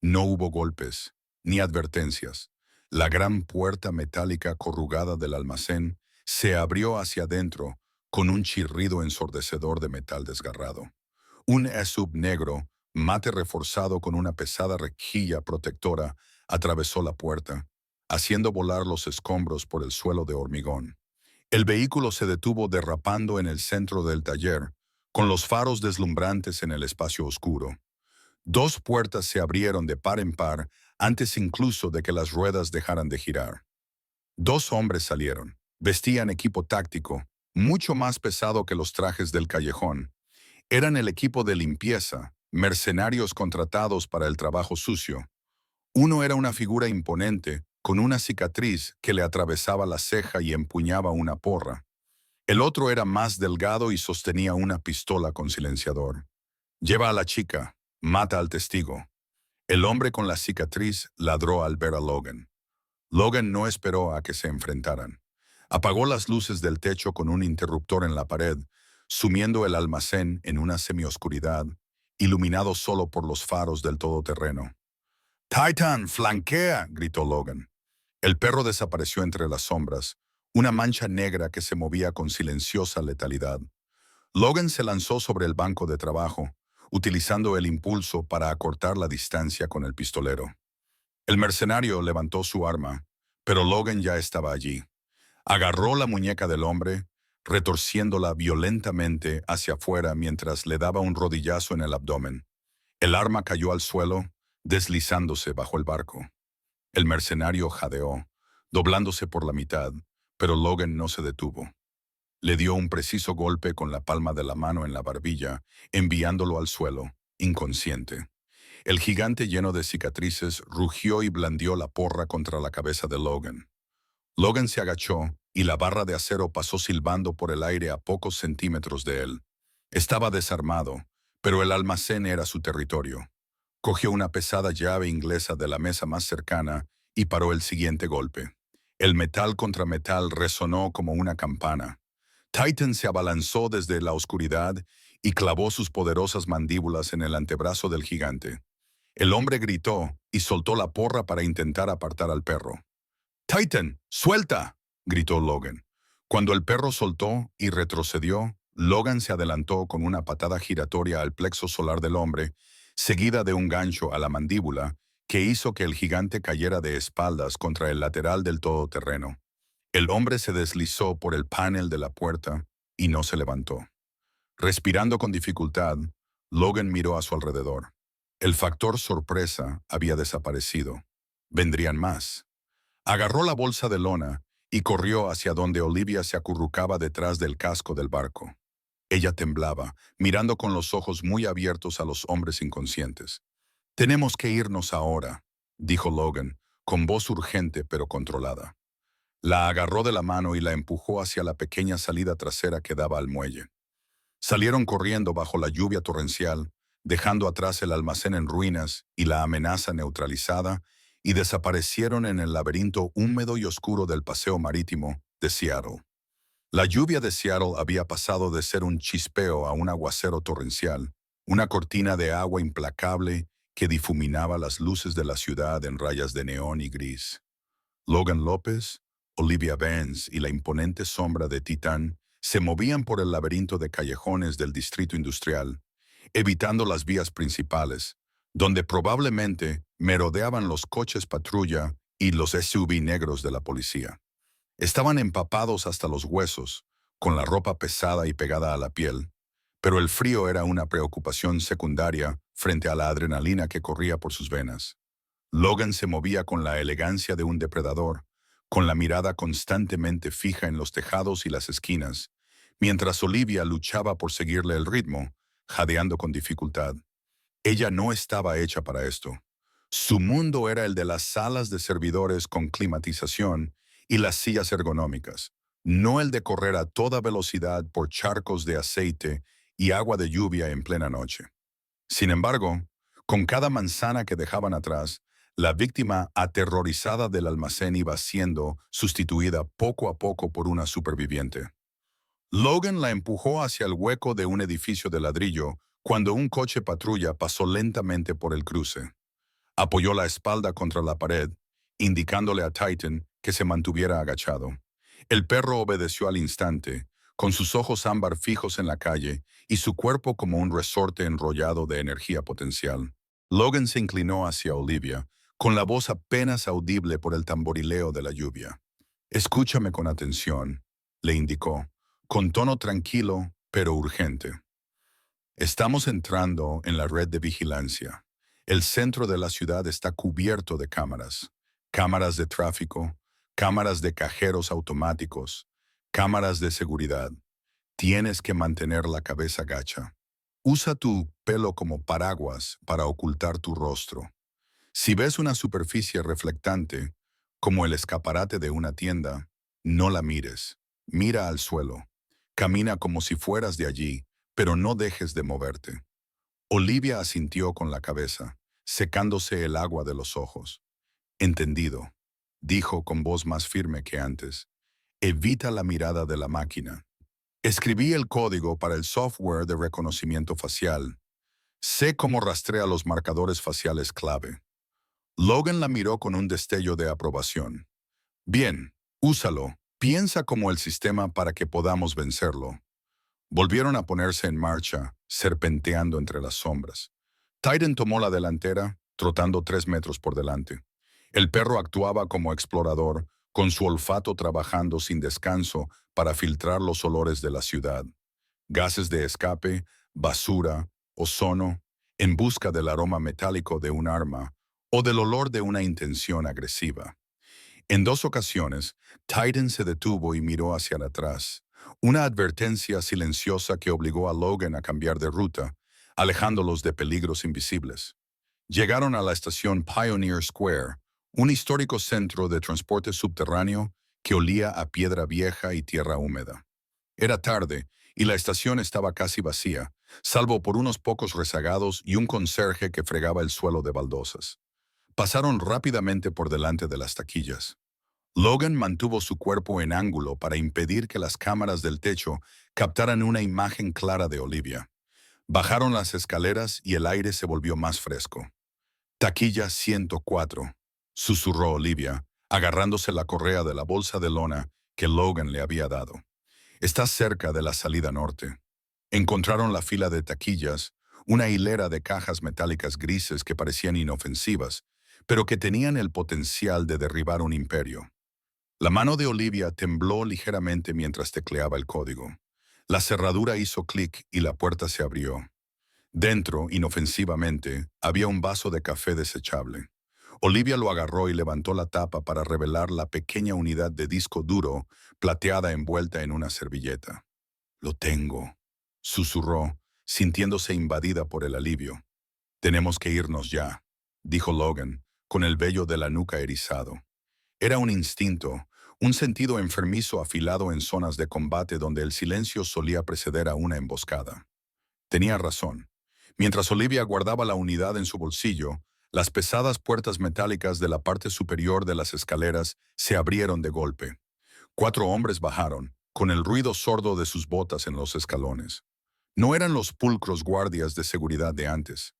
No hubo golpes, ni advertencias. La gran puerta metálica corrugada del almacén se abrió hacia adentro con un chirrido ensordecedor de metal desgarrado. Un SUV negro, mate reforzado con una pesada rejilla protectora, atravesó la puerta, haciendo volar los escombros por el suelo de hormigón. El vehículo se detuvo derrapando en el centro del taller, con los faros deslumbrantes en el espacio oscuro. Dos puertas se abrieron de par en par antes incluso de que las ruedas dejaran de girar. Dos hombres salieron. Vestían equipo táctico, mucho más pesado que los trajes del callejón. Eran el equipo de limpieza, mercenarios contratados para el trabajo sucio. Uno era una figura imponente, con una cicatriz que le atravesaba la ceja y empuñaba una porra. El otro era más delgado y sostenía una pistola con silenciador. Lleva a la chica, mata al testigo. El hombre con la cicatriz ladró al ver a Logan. Logan no esperó a que se enfrentaran. Apagó las luces del techo con un interruptor en la pared, sumiendo el almacén en una semioscuridad, iluminado solo por los faros del todoterreno. «Titan, flanquea», gritó Logan. El perro desapareció entre las sombras, una mancha negra que se movía con silenciosa letalidad. Logan se lanzó sobre el banco de trabajo, utilizando el impulso para acortar la distancia con el pistolero. El mercenario levantó su arma, pero Logan ya estaba allí. Agarró la muñeca del hombre, retorciéndola violentamente hacia afuera mientras le daba un rodillazo en el abdomen. El arma cayó al suelo, deslizándose bajo el barco. El mercenario jadeó, doblándose por la mitad, pero Logan no se detuvo. Le dio un preciso golpe con la palma de la mano en la barbilla, enviándolo al suelo, inconsciente. El gigante lleno de cicatrices rugió y blandió la porra contra la cabeza de Logan. Logan se agachó y la barra de acero pasó silbando por el aire a pocos centímetros de él. Estaba desarmado, pero el almacén era su territorio. Cogió una pesada llave inglesa de la mesa más cercana y paró el siguiente golpe. El metal contra metal resonó como una campana. Titan se abalanzó desde la oscuridad y clavó sus poderosas mandíbulas en el antebrazo del gigante. El hombre gritó y soltó la porra para intentar apartar al perro. «Titan, suelta», gritó Logan. Cuando el perro soltó y retrocedió, Logan se adelantó con una patada giratoria al plexo solar del hombre, seguida de un gancho a la mandíbula, que hizo que el gigante cayera de espaldas contra el lateral del todoterreno. El hombre se deslizó por el panel de la puerta y no se levantó. Respirando con dificultad, Logan miró a su alrededor. El factor sorpresa había desaparecido. Vendrían más. Agarró la bolsa de lona y corrió hacia donde Olivia se acurrucaba detrás del casco del barco. Ella temblaba, mirando con los ojos muy abiertos a los hombres inconscientes. «Tenemos que irnos ahora», dijo Logan, con voz urgente pero controlada. La agarró de la mano y la empujó hacia la pequeña salida trasera que daba al muelle. Salieron corriendo bajo la lluvia torrencial, dejando atrás el almacén en ruinas y la amenaza neutralizada, y desaparecieron en el laberinto húmedo y oscuro del paseo marítimo de Seattle. La lluvia de Seattle había pasado de ser un chispeo a un aguacero torrencial, una cortina de agua implacable que difuminaba las luces de la ciudad en rayas de neón y gris. Logan López, Olivia Vance y la imponente sombra de Titán se movían por el laberinto de callejones del distrito industrial, evitando las vías principales, donde probablemente merodeaban los coches patrulla y los SUV negros de la policía. Estaban empapados hasta los huesos, con la ropa pesada y pegada a la piel, pero el frío era una preocupación secundaria frente a la adrenalina que corría por sus venas. Logan se movía con la elegancia de un depredador, con la mirada constantemente fija en los tejados y las esquinas, mientras Olivia luchaba por seguirle el ritmo, jadeando con dificultad. Ella no estaba hecha para esto. Su mundo era el de las salas de servidores con climatización y las sillas ergonómicas, no el de correr a toda velocidad por charcos de aceite y agua de lluvia en plena noche. Sin embargo, con cada manzana que dejaban atrás, la víctima aterrorizada del almacén iba siendo sustituida poco a poco por una superviviente. Logan la empujó hacia el hueco de un edificio de ladrillo cuando un coche patrulla pasó lentamente por el cruce. Apoyó la espalda contra la pared, indicándole a Titan que se mantuviera agachado. El perro obedeció al instante, con sus ojos ámbar fijos en la calle y su cuerpo como un resorte enrollado de energía potencial. Logan se inclinó hacia Olivia, con la voz apenas audible por el tamborileo de la lluvia. «Escúchame con atención», le indicó, con tono tranquilo pero urgente. «Estamos entrando en la red de vigilancia. El centro de la ciudad está cubierto de cámaras. Cámaras de tráfico, cámaras de cajeros automáticos, cámaras de seguridad. Tienes que mantener la cabeza gacha. Usa tu pelo como paraguas para ocultar tu rostro. Si ves una superficie reflectante, como el escaparate de una tienda, no la mires. Mira al suelo. Camina como si fueras de allí, pero no dejes de moverte. Olivia asintió con la cabeza, secándose el agua de los ojos. Entendido, dijo con voz más firme que antes. Evita la mirada de la máquina. Escribí el código para el software de reconocimiento facial. Sé cómo rastrea los marcadores faciales clave. Logan la miró con un destello de aprobación. Bien, úsalo. Piensa como el sistema para que podamos vencerlo. Volvieron a ponerse en marcha, serpenteando entre las sombras. Titan tomó la delantera, trotando 3 metros por delante. El perro actuaba como explorador, con su olfato trabajando sin descanso para filtrar los olores de la ciudad. Gases de escape, basura, ozono, en busca del aroma metálico de un arma o del olor de una intención agresiva. En 2 ocasiones, Titan se detuvo y miró hacia atrás, una advertencia silenciosa que obligó a Logan a cambiar de ruta, alejándolos de peligros invisibles. Llegaron a la estación Pioneer Square, un histórico centro de transporte subterráneo que olía a piedra vieja y tierra húmeda. Era tarde y la estación estaba casi vacía, salvo por unos pocos rezagados y un conserje que fregaba el suelo de baldosas. Pasaron rápidamente por delante de las taquillas. Logan mantuvo su cuerpo en ángulo para impedir que las cámaras del techo captaran una imagen clara de Olivia. Bajaron las escaleras y el aire se volvió más fresco. Taquilla 104, susurró Olivia, agarrándose la correa de la bolsa de lona que Logan le había dado. Está cerca de la salida norte. Encontraron la fila de taquillas, una hilera de cajas metálicas grises que parecían inofensivas, pero que tenían el potencial de derribar un imperio. La mano de Olivia tembló ligeramente mientras tecleaba el código. La cerradura hizo clic y la puerta se abrió. Dentro, inofensivamente, había un vaso de café desechable. Olivia lo agarró y levantó la tapa para revelar la pequeña unidad de disco duro, plateada envuelta en una servilleta. Lo tengo, susurró, sintiéndose invadida por el alivio. Tenemos que irnos ya, dijo Logan, con el vello de la nuca erizado. Era un instinto, un sentido enfermizo afilado en zonas de combate donde el silencio solía preceder a una emboscada. Tenía razón. Mientras Olivia guardaba la unidad en su bolsillo, las pesadas puertas metálicas de la parte superior de las escaleras se abrieron de golpe. 4 hombres bajaron, con el ruido sordo de sus botas en los escalones. No eran los pulcros guardias de seguridad de antes.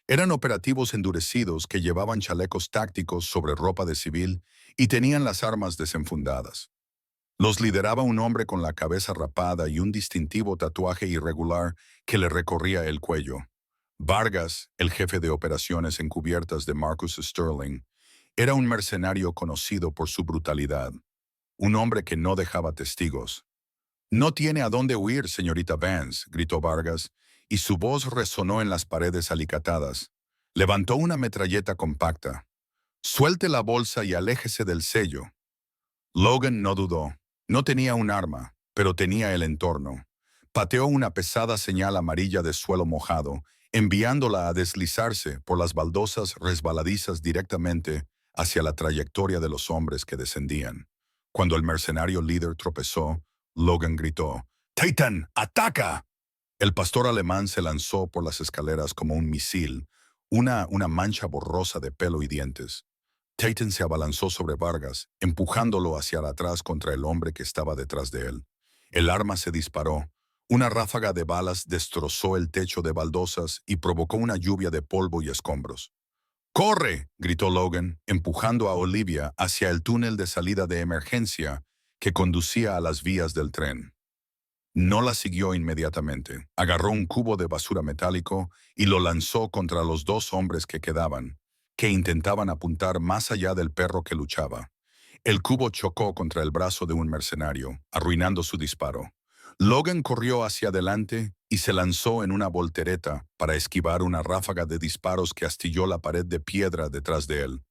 Eran operativos endurecidos que llevaban chalecos tácticos sobre ropa de civil y tenían las armas desenfundadas. Los lideraba un hombre con la cabeza rapada y un distintivo tatuaje irregular que le recorría el cuello. Vargas, el jefe de operaciones encubiertas de Marcus Sterling, era un mercenario conocido por su brutalidad, un hombre que no dejaba testigos. «No tiene a dónde huir, señorita Vance», gritó Vargas, y su voz resonó en las paredes alicatadas. Levantó una metralleta compacta. «Suelte la bolsa y aléjese del sello». Logan no dudó. No tenía un arma, pero tenía el entorno. Pateó una pesada señal amarilla de suelo mojado, enviándola a deslizarse por las baldosas resbaladizas directamente hacia la trayectoria de los hombres que descendían. Cuando el mercenario líder tropezó, Logan gritó, «¡Titan, ataca!». El pastor alemán se lanzó por las escaleras como un misil, una mancha borrosa de pelo y dientes. Titan se abalanzó sobre Vargas, empujándolo hacia atrás contra el hombre que estaba detrás de él. El arma se disparó. Una ráfaga de balas destrozó el techo de baldosas y provocó una lluvia de polvo y escombros. «¡Corre!», gritó Logan, empujando a Olivia hacia el túnel de salida de emergencia que conducía a las vías del tren. No la siguió inmediatamente. Agarró un cubo de basura metálico y lo lanzó contra los 2 hombres que quedaban, que intentaban apuntar más allá del perro que luchaba. El cubo chocó contra el brazo de un mercenario, arruinando su disparo. Logan corrió hacia adelante y se lanzó en una voltereta para esquivar una ráfaga de disparos que astilló la pared de piedra detrás de él.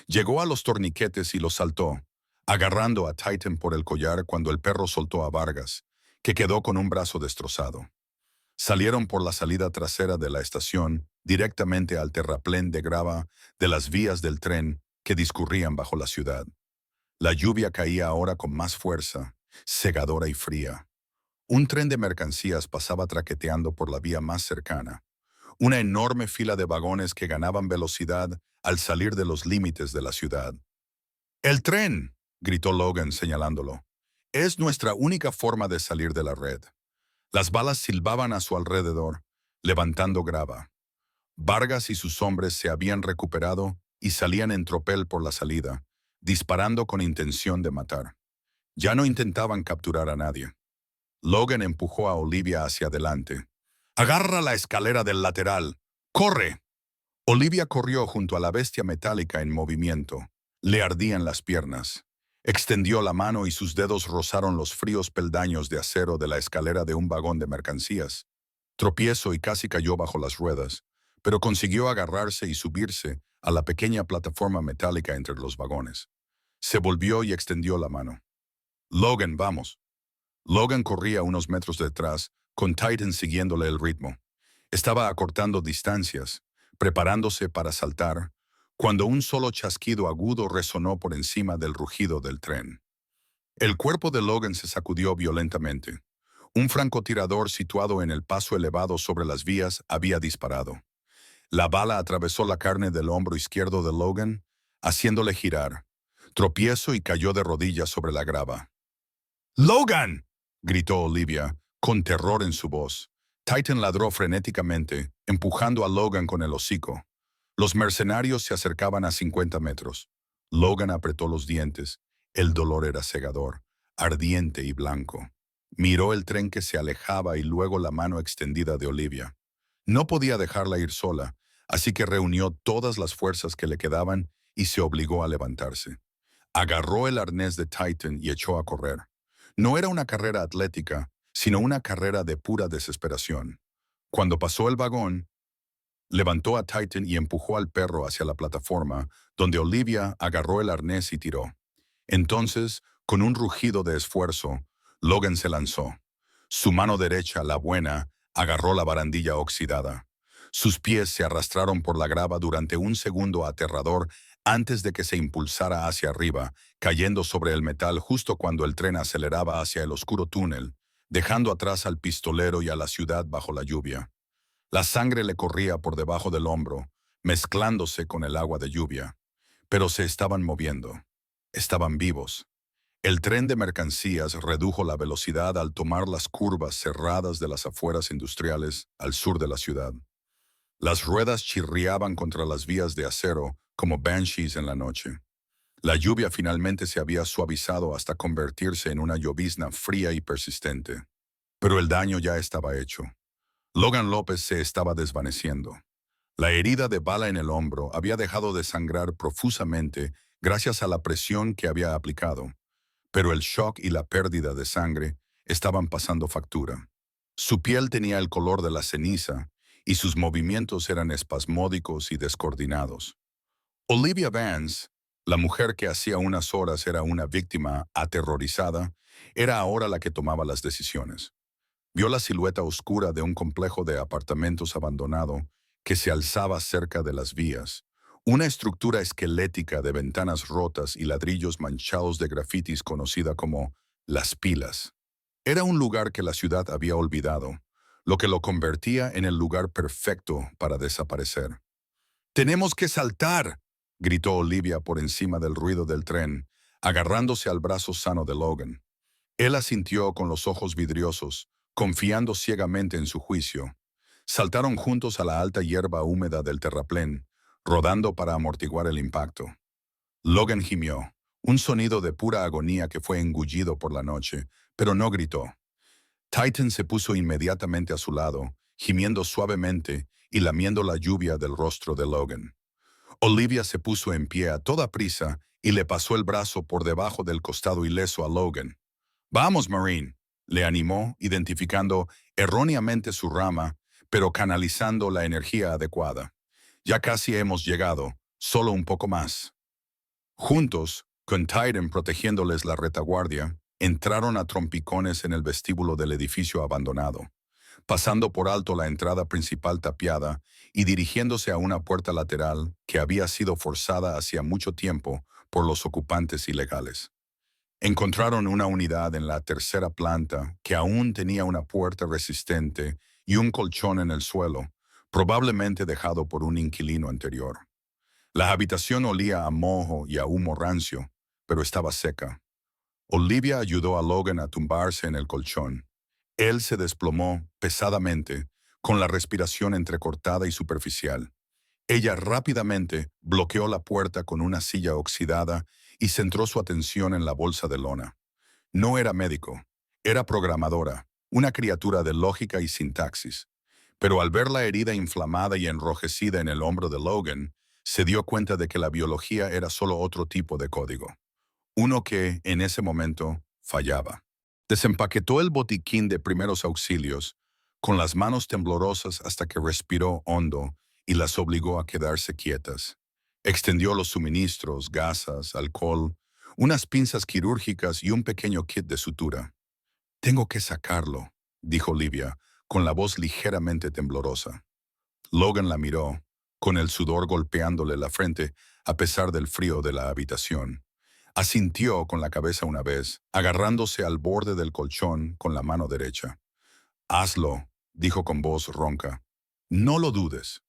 Llegó a los torniquetes y los saltó, agarrando a Titan por el collar cuando el perro soltó a Vargas, que quedó con un brazo destrozado. Salieron por la salida trasera de la estación directamente al terraplén de grava de las vías del tren que discurrían bajo la ciudad. La lluvia caía ahora con más fuerza, cegadora y fría. Un tren de mercancías pasaba traqueteando por la vía más cercana, una enorme fila de vagones que ganaban velocidad al salir de los límites de la ciudad. ¡El tren!, gritó Logan señalándolo. Es nuestra única forma de salir de la red. Las balas silbaban a su alrededor, levantando grava. Vargas y sus hombres se habían recuperado y salían en tropel por la salida, disparando con intención de matar. Ya no intentaban capturar a nadie. Logan empujó a Olivia hacia adelante. «¡Agarra la escalera del lateral! ¡Corre!». Olivia corrió junto a la bestia metálica en movimiento. Le ardían las piernas. Extendió la mano y sus dedos rozaron los fríos peldaños de acero de la escalera de un vagón de mercancías. Tropiezó y casi cayó bajo las ruedas, pero consiguió agarrarse y subirse a la pequeña plataforma metálica entre los vagones. Se volvió y extendió la mano. «Logan, vamos». Logan corría unos metros detrás, con Titan siguiéndole el ritmo. Estaba acortando distancias, preparándose para saltar, cuando un solo chasquido agudo resonó por encima del rugido del tren. El cuerpo de Logan se sacudió violentamente. Un francotirador situado en el paso elevado sobre las vías había disparado. La bala atravesó la carne del hombro izquierdo de Logan, haciéndole girar. Tropiezó y cayó de rodillas sobre la grava. «¡Logan!», gritó Olivia, con terror en su voz. Titan ladró frenéticamente, empujando a Logan con el hocico. Los mercenarios se acercaban a 50 metros. Logan apretó los dientes. El dolor era cegador, ardiente y blanco. Miró el tren que se alejaba y luego la mano extendida de Olivia. No podía dejarla ir sola, así que reunió todas las fuerzas que le quedaban y se obligó a levantarse. Agarró el arnés de Titan y echó a correr. No era una carrera atlética, sino una carrera de pura desesperación. Cuando pasó el vagón, levantó a Titan y empujó al perro hacia la plataforma, donde Olivia agarró el arnés y tiró. Entonces, con un rugido de esfuerzo, Logan se lanzó. Su mano derecha, la buena, agarró la barandilla oxidada. Sus pies se arrastraron por la grava durante un segundo aterrador antes de que se impulsara hacia arriba, cayendo sobre el metal justo cuando el tren aceleraba hacia el oscuro túnel, dejando atrás al pistolero y a la ciudad bajo la lluvia. La sangre le corría por debajo del hombro, mezclándose con el agua de lluvia. Pero se estaban moviendo. Estaban vivos. El tren de mercancías redujo la velocidad al tomar las curvas cerradas de las afueras industriales al sur de la ciudad. Las ruedas chirriaban contra las vías de acero como banshees en la noche. La lluvia finalmente se había suavizado hasta convertirse en una llovizna fría y persistente. Pero el daño ya estaba hecho. Logan López se estaba desvaneciendo. La herida de bala en el hombro había dejado de sangrar profusamente gracias a la presión que había aplicado, pero el shock y la pérdida de sangre estaban pasando factura. Su piel tenía el color de la ceniza y sus movimientos eran espasmódicos y descoordinados. Olivia Vance, la mujer que hacía unas horas era una víctima aterrorizada, era ahora la que tomaba las decisiones. Vio la silueta oscura de un complejo de apartamentos abandonado que se alzaba cerca de las vías, una estructura esquelética de ventanas rotas y ladrillos manchados de grafitis conocida como Las Pilas. Era un lugar que la ciudad había olvidado, lo que lo convertía en el lugar perfecto para desaparecer. «¡Tenemos que saltar!», gritó Olivia por encima del ruido del tren, agarrándose al brazo sano de Logan. Él asintió con los ojos vidriosos, confiando ciegamente en su juicio. Saltaron juntos a la alta hierba húmeda del terraplén, rodando para amortiguar el impacto. Logan gimió, un sonido de pura agonía que fue engullido por la noche, pero no gritó. Titan se puso inmediatamente a su lado, gimiendo suavemente y lamiendo la lluvia del rostro de Logan. Olivia se puso en pie a toda prisa y le pasó el brazo por debajo del costado ileso a Logan. «Vamos, Marine», le animó, identificando erróneamente su rama, pero canalizando la energía adecuada. «Ya casi hemos llegado, solo un poco más». Juntos, con Titan protegiéndoles la retaguardia, entraron a trompicones en el vestíbulo del edificio abandonado, pasando por alto la entrada principal tapiada y dirigiéndose a una puerta lateral que había sido forzada hacía mucho tiempo por los ocupantes ilegales. Encontraron una unidad en la tercera planta que aún tenía una puerta resistente y un colchón en el suelo, probablemente dejado por un inquilino anterior. La habitación olía a moho y a humo rancio, pero estaba seca. Olivia ayudó a Logan a tumbarse en el colchón. Él se desplomó pesadamente, con la respiración entrecortada y superficial. Ella rápidamente bloqueó la puerta con una silla oxidada y centró su atención en la bolsa de lona. No era médico, era programadora, una criatura de lógica y sintaxis. Pero al ver la herida inflamada y enrojecida en el hombro de Logan, se dio cuenta de que la biología era solo otro tipo de código. Uno que, en ese momento, fallaba. Desempaquetó el botiquín de primeros auxilios, con las manos temblorosas hasta que respiró hondo y las obligó a quedarse quietas. Extendió los suministros, gasas, alcohol, unas pinzas quirúrgicas y un pequeño kit de sutura. «Tengo que sacarlo», dijo Olivia, con la voz ligeramente temblorosa. Logan la miró, con el sudor golpeándole la frente a pesar del frío de la habitación. Asintió con la cabeza una vez, agarrándose al borde del colchón con la mano derecha. «Hazlo», dijo con voz ronca. «No lo dudes».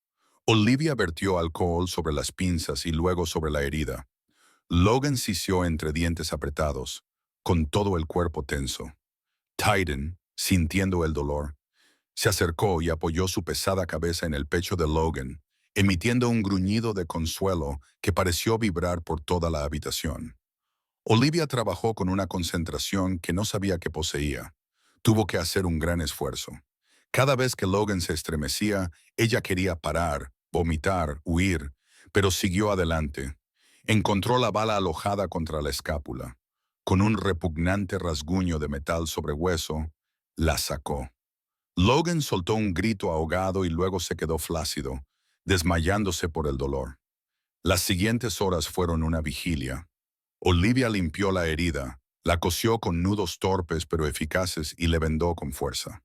Olivia vertió alcohol sobre las pinzas y luego sobre la herida. Logan sisió entre dientes apretados, con todo el cuerpo tenso. Titan, sintiendo el dolor, se acercó y apoyó su pesada cabeza en el pecho de Logan, emitiendo un gruñido de consuelo que pareció vibrar por toda la habitación. Olivia trabajó con una concentración que no sabía que poseía. Tuvo que hacer un gran esfuerzo. Cada vez que Logan se estremecía, ella quería parar, vomitar, huir, pero siguió adelante. Encontró la bala alojada contra la escápula. Con un repugnante rasguño de metal sobre hueso, la sacó. Logan soltó un grito ahogado y luego se quedó flácido, desmayándose por el dolor. Las siguientes horas fueron una vigilia. Olivia limpió la herida, la cosió con nudos torpes pero eficaces y le vendó con fuerza.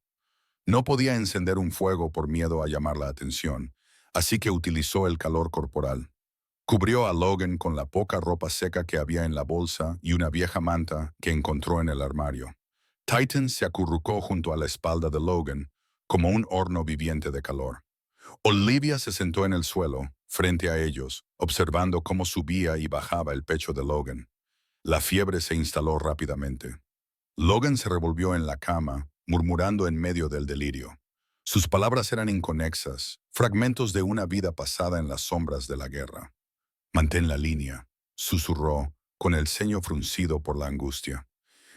No podía encender un fuego por miedo a llamar la atención, así que utilizó el calor corporal. Cubrió a Logan con la poca ropa seca que había en la bolsa y una vieja manta que encontró en el armario. Titan se acurrucó junto a la espalda de Logan, como un horno viviente de calor. Olivia se sentó en el suelo, frente a ellos, observando cómo subía y bajaba el pecho de Logan. La fiebre se instaló rápidamente. Logan se revolvió en la cama, murmurando en medio del delirio. Sus palabras eran inconexas, fragmentos de una vida pasada en las sombras de la guerra. «Mantén la línea», susurró, con el ceño fruncido por la angustia.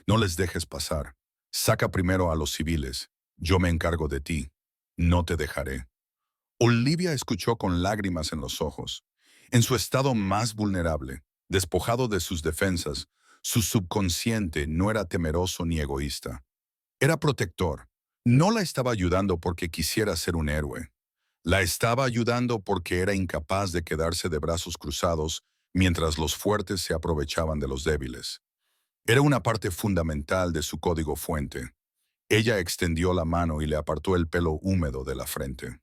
«No les dejes pasar. Saca primero a los civiles. Yo me encargo de ti. No te dejaré». Olivia escuchó con lágrimas en los ojos. En su estado más vulnerable, despojado de sus defensas, su subconsciente no era temeroso ni egoísta. Era protector. No la estaba ayudando porque quisiera ser un héroe. La estaba ayudando porque era incapaz de quedarse de brazos cruzados mientras los fuertes se aprovechaban de los débiles. Era una parte fundamental de su código fuente. Ella extendió la mano y le apartó el pelo húmedo de la frente.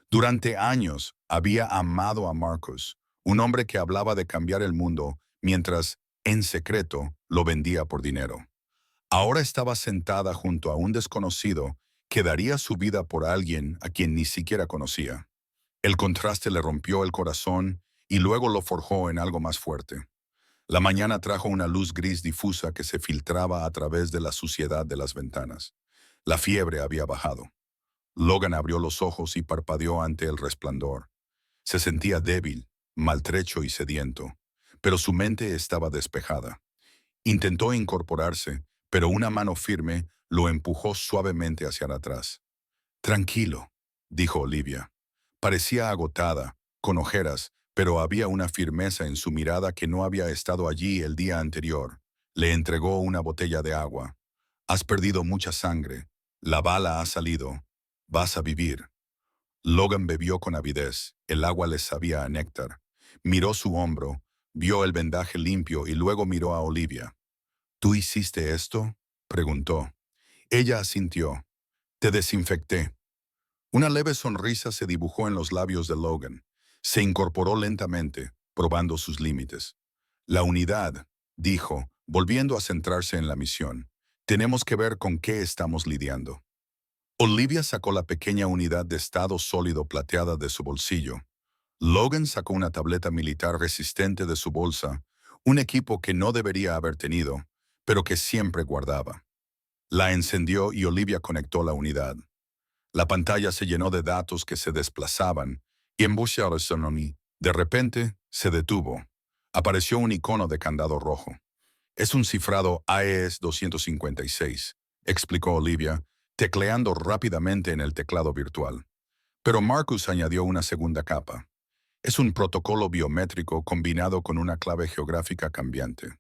Durante años había amado a Marcus, un hombre que hablaba de cambiar el mundo mientras, en secreto, lo vendía por dinero. Ahora estaba sentada junto a un desconocido que daría su vida por alguien a quien ni siquiera conocía. El contraste le rompió el corazón y luego lo forjó en algo más fuerte. La mañana trajo una luz gris difusa que se filtraba a través de la suciedad de las ventanas. La fiebre había bajado. Logan abrió los ojos y parpadeó ante el resplandor. Se sentía débil, maltrecho y sediento, pero su mente estaba despejada. Intentó incorporarse, pero una mano firme lo empujó suavemente hacia atrás. «Tranquilo», dijo Olivia. Parecía agotada, con ojeras, pero había una firmeza en su mirada que no había estado allí el día anterior. Le entregó una botella de agua. «Has perdido mucha sangre. La bala ha salido. Vas a vivir». Logan bebió con avidez. El agua le sabía a néctar. Miró su hombro, vio el vendaje limpio y luego miró a Olivia. «¿Tú hiciste esto?», preguntó. Ella asintió. «Te desinfecté». Una leve sonrisa se dibujó en los labios de Logan. Se incorporó lentamente, probando sus límites. «La unidad», dijo, volviendo a centrarse en la misión. Tenemos que ver con qué estamos lidiando. Olivia sacó la pequeña unidad de estado sólido plateada de su bolsillo. Logan sacó una tableta militar resistente de su bolsa, un equipo que no debería haber tenido, pero que siempre guardaba. La encendió y Olivia conectó la unidad. La pantalla se llenó de datos que se desplazaban y en Bush-Alessandrini, de repente, se detuvo. Apareció un icono de candado rojo. Es un cifrado AES 256, explicó Olivia, tecleando rápidamente en el teclado virtual. Pero Marcus añadió una segunda capa. Es un protocolo biométrico combinado con una clave geográfica cambiante.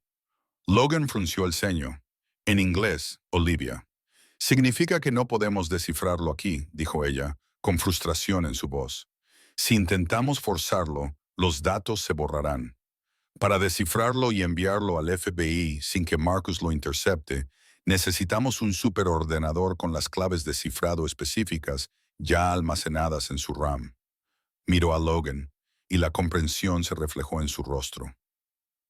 Logan frunció el ceño. En inglés, Olivia. Significa que no podemos descifrarlo aquí, dijo ella, con frustración en su voz. Si intentamos forzarlo, los datos se borrarán. Para descifrarlo y enviarlo al FBI sin que Marcus lo intercepte, necesitamos un superordenador con las claves de cifrado específicas ya almacenadas en su RAM. Miró a Logan, y la comprensión se reflejó en su rostro.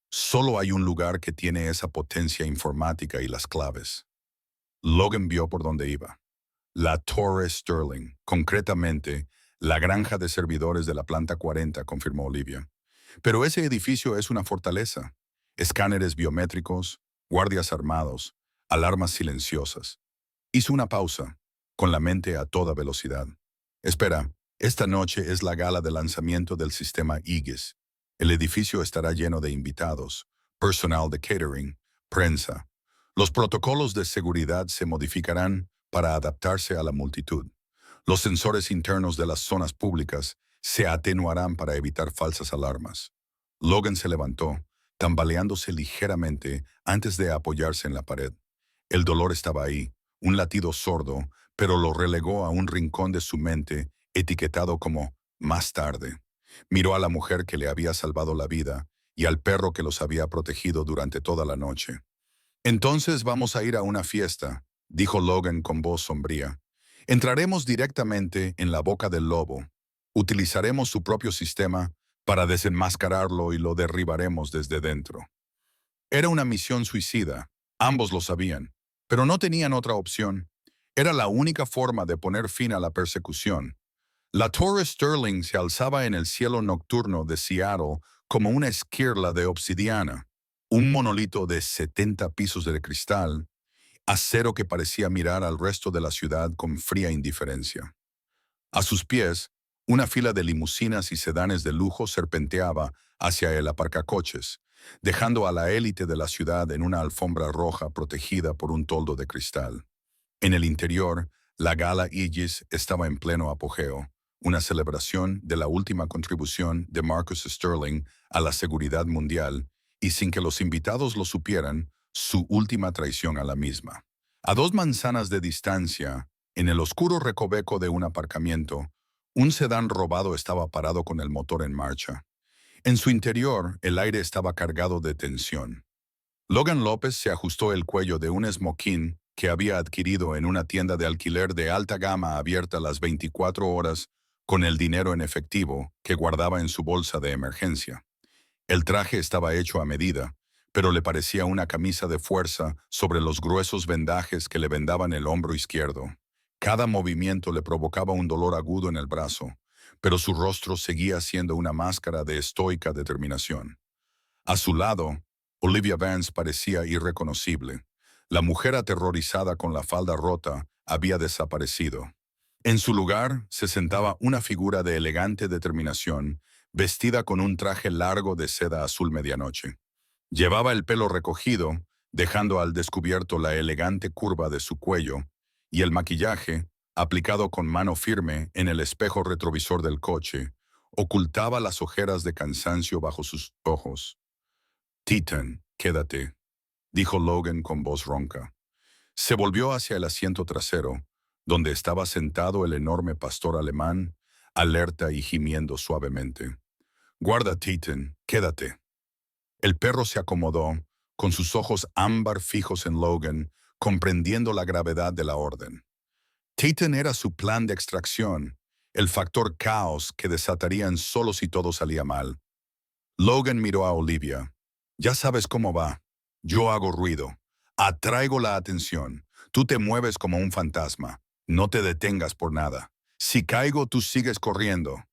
Solo hay un lugar que tiene esa potencia informática y las claves. Logan vio por dónde iba. La Torre Sterling, concretamente, la granja de servidores de la planta 40, confirmó Olivia. Pero ese edificio es una fortaleza. Escáneres biométricos, guardias armados, alarmas silenciosas. Hizo una pausa, con la mente a toda velocidad. Espera, esta noche es la gala de lanzamiento del sistema Aegis. El edificio estará lleno de invitados, personal de catering, prensa. Los protocolos de seguridad se modificarán para adaptarse a la multitud. Los sensores internos de las zonas públicas se atenuarán para evitar falsas alarmas. Logan se levantó, tambaleándose ligeramente antes de apoyarse en la pared. El dolor estaba ahí, un latido sordo, pero lo relegó a un rincón de su mente, etiquetado como más tarde. Miró a la mujer que le había salvado la vida y al perro que los había protegido durante toda la noche. Entonces vamos a ir a una fiesta, dijo Logan con voz sombría. Entraremos directamente en la boca del lobo. Utilizaremos su propio sistema para desenmascararlo y lo derribaremos desde dentro. Era una misión suicida, ambos lo sabían, pero no tenían otra opción. Era la única forma de poner fin a la persecución. La Torre Sterling se alzaba en el cielo nocturno de Seattle como una esquirla de obsidiana, un monolito de 70 pisos de cristal, acero que parecía mirar al resto de la ciudad con fría indiferencia. A sus pies, una fila de limusinas y sedanes de lujo serpenteaba hacia el aparcacoches, dejando a la élite de la ciudad en una alfombra roja protegida por un toldo de cristal. En el interior, la gala Aegis estaba en pleno apogeo, una celebración de la última contribución de Marcus Sterling a la seguridad mundial y sin que los invitados lo supieran, su última traición a la misma. A 2 manzanas de distancia, en el oscuro recoveco de un aparcamiento, un sedán robado estaba parado con el motor en marcha. En su interior, el aire estaba cargado de tensión. Logan López se ajustó el cuello de un smoking que había adquirido en una tienda de alquiler de alta gama abierta las 24 horas con el dinero en efectivo que guardaba en su bolsa de emergencia. El traje estaba hecho a medida, pero le parecía una camisa de fuerza sobre los gruesos vendajes que le vendaban el hombro izquierdo. Cada movimiento le provocaba un dolor agudo en el brazo, pero su rostro seguía siendo una máscara de estoica determinación. A su lado, Olivia Vance parecía irreconocible. La mujer aterrorizada con la falda rota había desaparecido. En su lugar se sentaba una figura de elegante determinación, vestida con un traje largo de seda azul medianoche. Llevaba el pelo recogido, dejando al descubierto la elegante curva de su cuello, y el maquillaje, aplicado con mano firme en el espejo retrovisor del coche, ocultaba las ojeras de cansancio bajo sus ojos. «Titan, quédate», dijo Logan con voz ronca. Se volvió hacia el asiento trasero, donde estaba sentado el enorme pastor alemán, alerta y gimiendo suavemente. «Guarda, Titan, quédate». El perro se acomodó, con sus ojos ámbar fijos en Logan, comprendiendo la gravedad de la orden. Titan era su plan de extracción, el factor caos que desatarían solo si todo salía mal. Logan miró a Olivia. «Ya sabes cómo va. Yo hago ruido. Atraigo la atención. Tú te mueves como un fantasma. No te detengas por nada. Si caigo, tú sigues corriendo.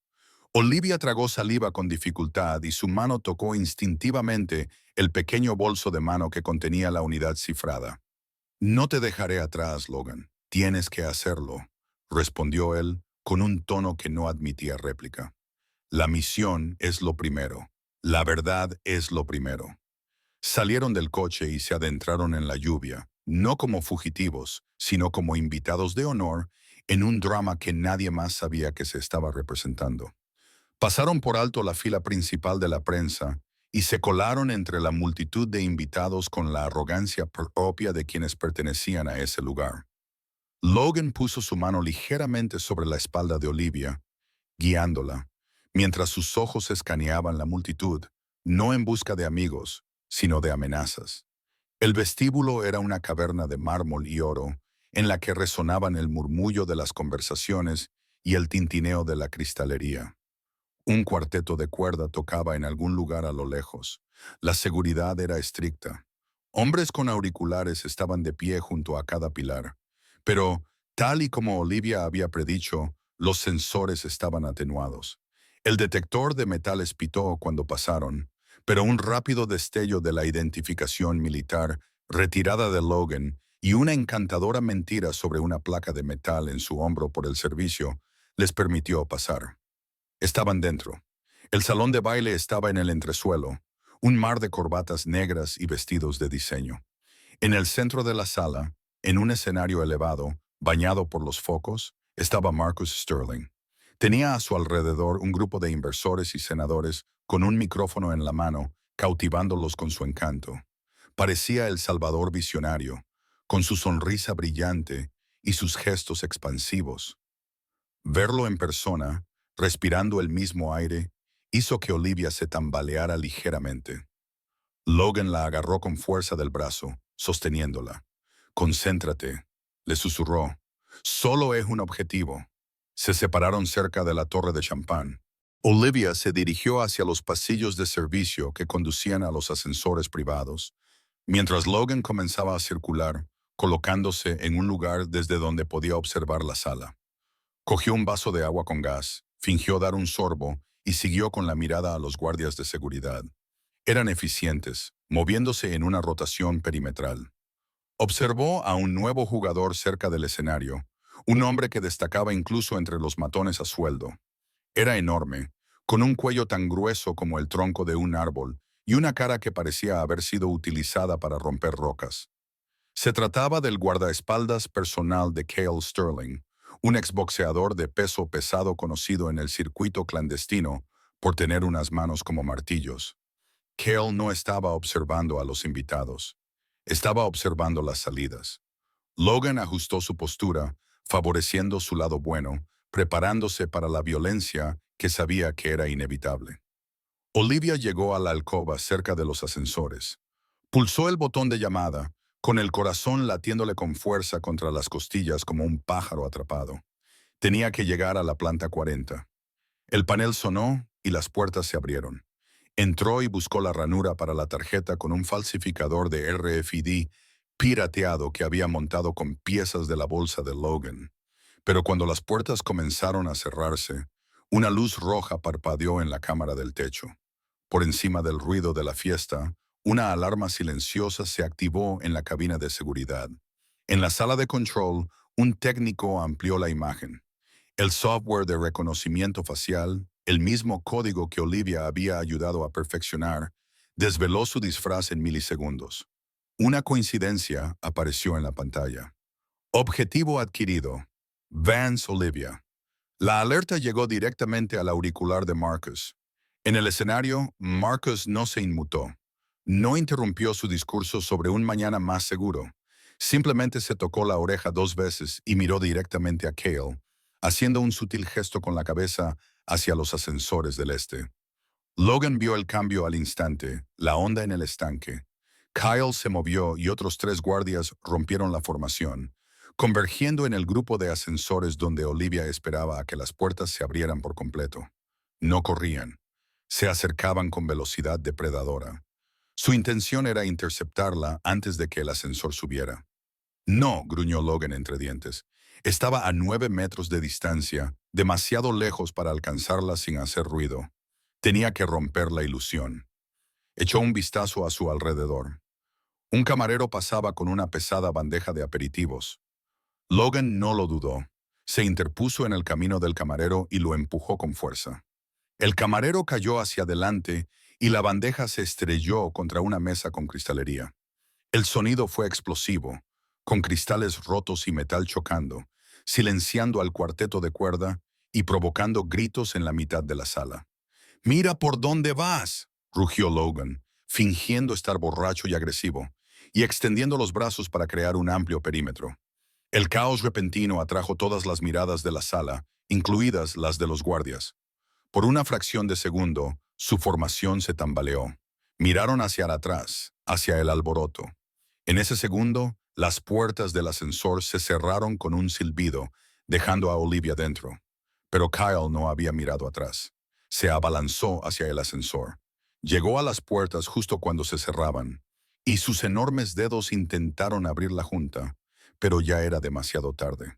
Olivia tragó saliva con dificultad y su mano tocó instintivamente el pequeño bolso de mano que contenía la unidad cifrada. No te dejaré atrás, Logan. Tienes que hacerlo, respondió él con un tono que no admitía réplica. La misión es lo primero. La verdad es lo primero. Salieron del coche y se adentraron en la lluvia, no como fugitivos, sino como invitados de honor en un drama que nadie más sabía que se estaba representando. Pasaron por alto la fila principal de la prensa y se colaron entre la multitud de invitados con la arrogancia propia de quienes pertenecían a ese lugar. Logan puso su mano ligeramente sobre la espalda de Olivia, guiándola, mientras sus ojos escaneaban la multitud, no en busca de amigos, sino de amenazas. El vestíbulo era una caverna de mármol y oro, en la que resonaban el murmullo de las conversaciones y el tintineo de la cristalería. Un cuarteto de cuerda tocaba en algún lugar a lo lejos. La seguridad era estricta. Hombres con auriculares estaban de pie junto a cada pilar. Pero, tal y como Olivia había predicho, los sensores estaban atenuados. El detector de metales pitó cuando pasaron, pero un rápido destello de la identificación militar retirada de Logan y una encantadora mentira sobre una placa de metal en su hombro por el servicio les permitió pasar. Estaban dentro. El salón de baile estaba en el entresuelo, un mar de corbatas negras y vestidos de diseño. En el centro de la sala, en un escenario elevado, bañado por los focos, estaba Marcus Sterling. Tenía a su alrededor un grupo de inversores y senadores con un micrófono en la mano, cautivándolos con su encanto. Parecía el Salvador visionario, con su sonrisa brillante y sus gestos expansivos. Verlo en persona, respirando el mismo aire, hizo que Olivia se tambaleara ligeramente. Logan la agarró con fuerza del brazo, sosteniéndola. Concéntrate, le susurró. Solo es un objetivo. Se separaron cerca de la torre de champán. Olivia se dirigió hacia los pasillos de servicio que conducían a los ascensores privados, mientras Logan comenzaba a circular, colocándose en un lugar desde donde podía observar la sala. Cogió un vaso de agua con gas, fingió dar un sorbo y siguió con la mirada a los guardias de seguridad. Eran eficientes, moviéndose en una rotación perimetral. Observó a un nuevo jugador cerca del escenario, un hombre que destacaba incluso entre los matones a sueldo. Era enorme, con un cuello tan grueso como el tronco de un árbol y una cara que parecía haber sido utilizada para romper rocas. Se trataba del guardaespaldas personal de Cale Sterling, un exboxeador de peso pesado conocido en el circuito clandestino por tener unas manos como martillos. Cale no estaba observando a los invitados, estaba observando las salidas. Logan ajustó su postura, favoreciendo su lado bueno, preparándose para la violencia que sabía que era inevitable. Olivia llegó a la alcoba cerca de los ascensores. Pulsó el botón de llamada, con el corazón latiéndole con fuerza contra las costillas como un pájaro atrapado. Tenía que llegar a la planta 40. El panel sonó y las puertas se abrieron. Entró y buscó la ranura para la tarjeta con un falsificador de RFID pirateado que había montado con piezas de la bolsa de Logan. Pero cuando las puertas comenzaron a cerrarse, una luz roja parpadeó en la cámara del techo. Por encima del ruido de la fiesta, una alarma silenciosa se activó en la cabina de seguridad. En la sala de control, un técnico amplió la imagen. El software de reconocimiento facial, el mismo código que Olivia había ayudado a perfeccionar, desveló su disfraz en milisegundos. Una coincidencia apareció en la pantalla. Objetivo adquirido. Vance Olivia. La alerta llegó directamente al auricular de Marcus. En el escenario, Marcus no se inmutó. No interrumpió su discurso sobre un mañana más seguro. Simplemente se tocó la oreja 2 veces y miró directamente a Cale, haciendo un sutil gesto con la cabeza hacia los ascensores del este. Logan vio el cambio al instante, la onda en el estanque. Kyle se movió y otros 3 guardias rompieron la formación, convergiendo en el grupo de ascensores donde Olivia esperaba a que las puertas se abrieran por completo. No corrían. Se acercaban con velocidad depredadora. Su intención era interceptarla antes de que el ascensor subiera. No, gruñó Logan entre dientes. Estaba a 9 metros de distancia, demasiado lejos para alcanzarla sin hacer ruido. Tenía que romper la ilusión. Echó un vistazo a su alrededor. Un camarero pasaba con una pesada bandeja de aperitivos. Logan no lo dudó. Se interpuso en el camino del camarero y lo empujó con fuerza. El camarero cayó hacia adelante y la bandeja se estrelló contra una mesa con cristalería. El sonido fue explosivo, con cristales rotos y metal chocando, silenciando al cuarteto de cuerda y provocando gritos en la mitad de la sala. «¡Mira por dónde vas!», rugió Logan, fingiendo estar borracho y agresivo, y extendiendo los brazos para crear un amplio perímetro. El caos repentino atrajo todas las miradas de la sala, incluidas las de los guardias. Por una fracción de segundo, su formación se tambaleó. Miraron hacia atrás, hacia el alboroto. En ese segundo, las puertas del ascensor se cerraron con un silbido, dejando a Olivia dentro. Pero Kyle no había mirado atrás. Se abalanzó hacia el ascensor. Llegó a las puertas justo cuando se cerraban, y sus enormes dedos intentaron abrir la junta, pero ya era demasiado tarde.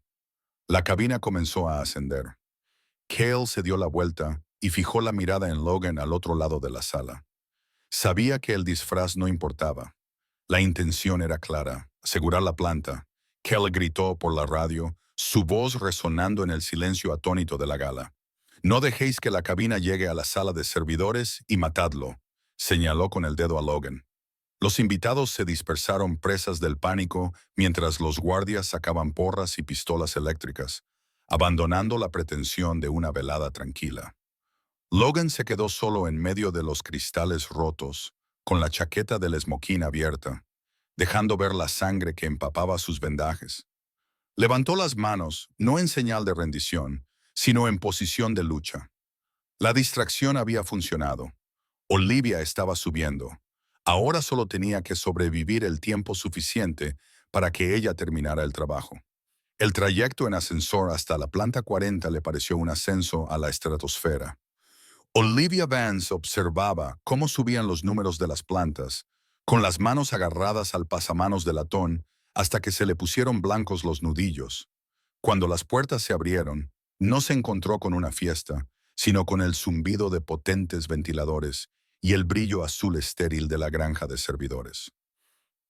La cabina comenzó a ascender. Cale se dio la vuelta y fijó la mirada en Logan al otro lado de la sala. Sabía que el disfraz no importaba. La intención era clara, asegurar la planta. Cale gritó por la radio, su voz resonando en el silencio atónito de la gala. «No dejéis que la cabina llegue a la sala de servidores y matadlo», señaló con el dedo a Logan. Los invitados se dispersaron presas del pánico mientras los guardias sacaban porras y pistolas eléctricas, abandonando la pretensión de una velada tranquila. Logan se quedó solo en medio de los cristales rotos, con la chaqueta del esmoquín abierta, dejando ver la sangre que empapaba sus vendajes. Levantó las manos, no en señal de rendición, sino en posición de lucha. La distracción había funcionado. Olivia estaba subiendo. Ahora solo tenía que sobrevivir el tiempo suficiente para que ella terminara el trabajo. El trayecto en ascensor hasta la planta 40 le pareció un ascenso a la estratosfera. Olivia Vance observaba cómo subían los números de las plantas, con las manos agarradas al pasamanos de latón hasta que se le pusieron blancos los nudillos. Cuando las puertas se abrieron, no se encontró con una fiesta, sino con el zumbido de potentes ventiladores y el brillo azul estéril de la granja de servidores.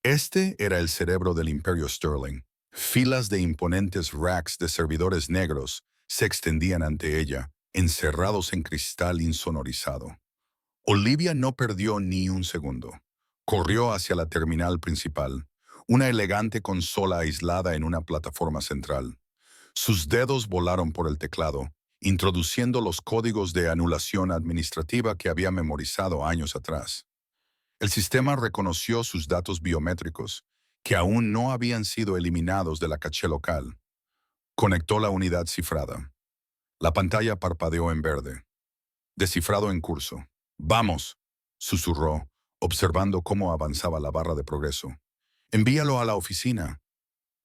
Este era el cerebro del Imperio Sterling. Filas de imponentes racks de servidores negros se extendían ante ella, encerrados en cristal insonorizado. Olivia no perdió ni un segundo. Corrió hacia la terminal principal, una elegante consola aislada en una plataforma central. Sus dedos volaron por el teclado, introduciendo los códigos de anulación administrativa que había memorizado años atrás. El sistema reconoció sus datos biométricos, que aún no habían sido eliminados de la caché local. Conectó la unidad cifrada. La pantalla parpadeó en verde. «Descifrado en curso». «Vamos», susurró, observando cómo avanzaba la barra de progreso. «Envíalo a la oficina».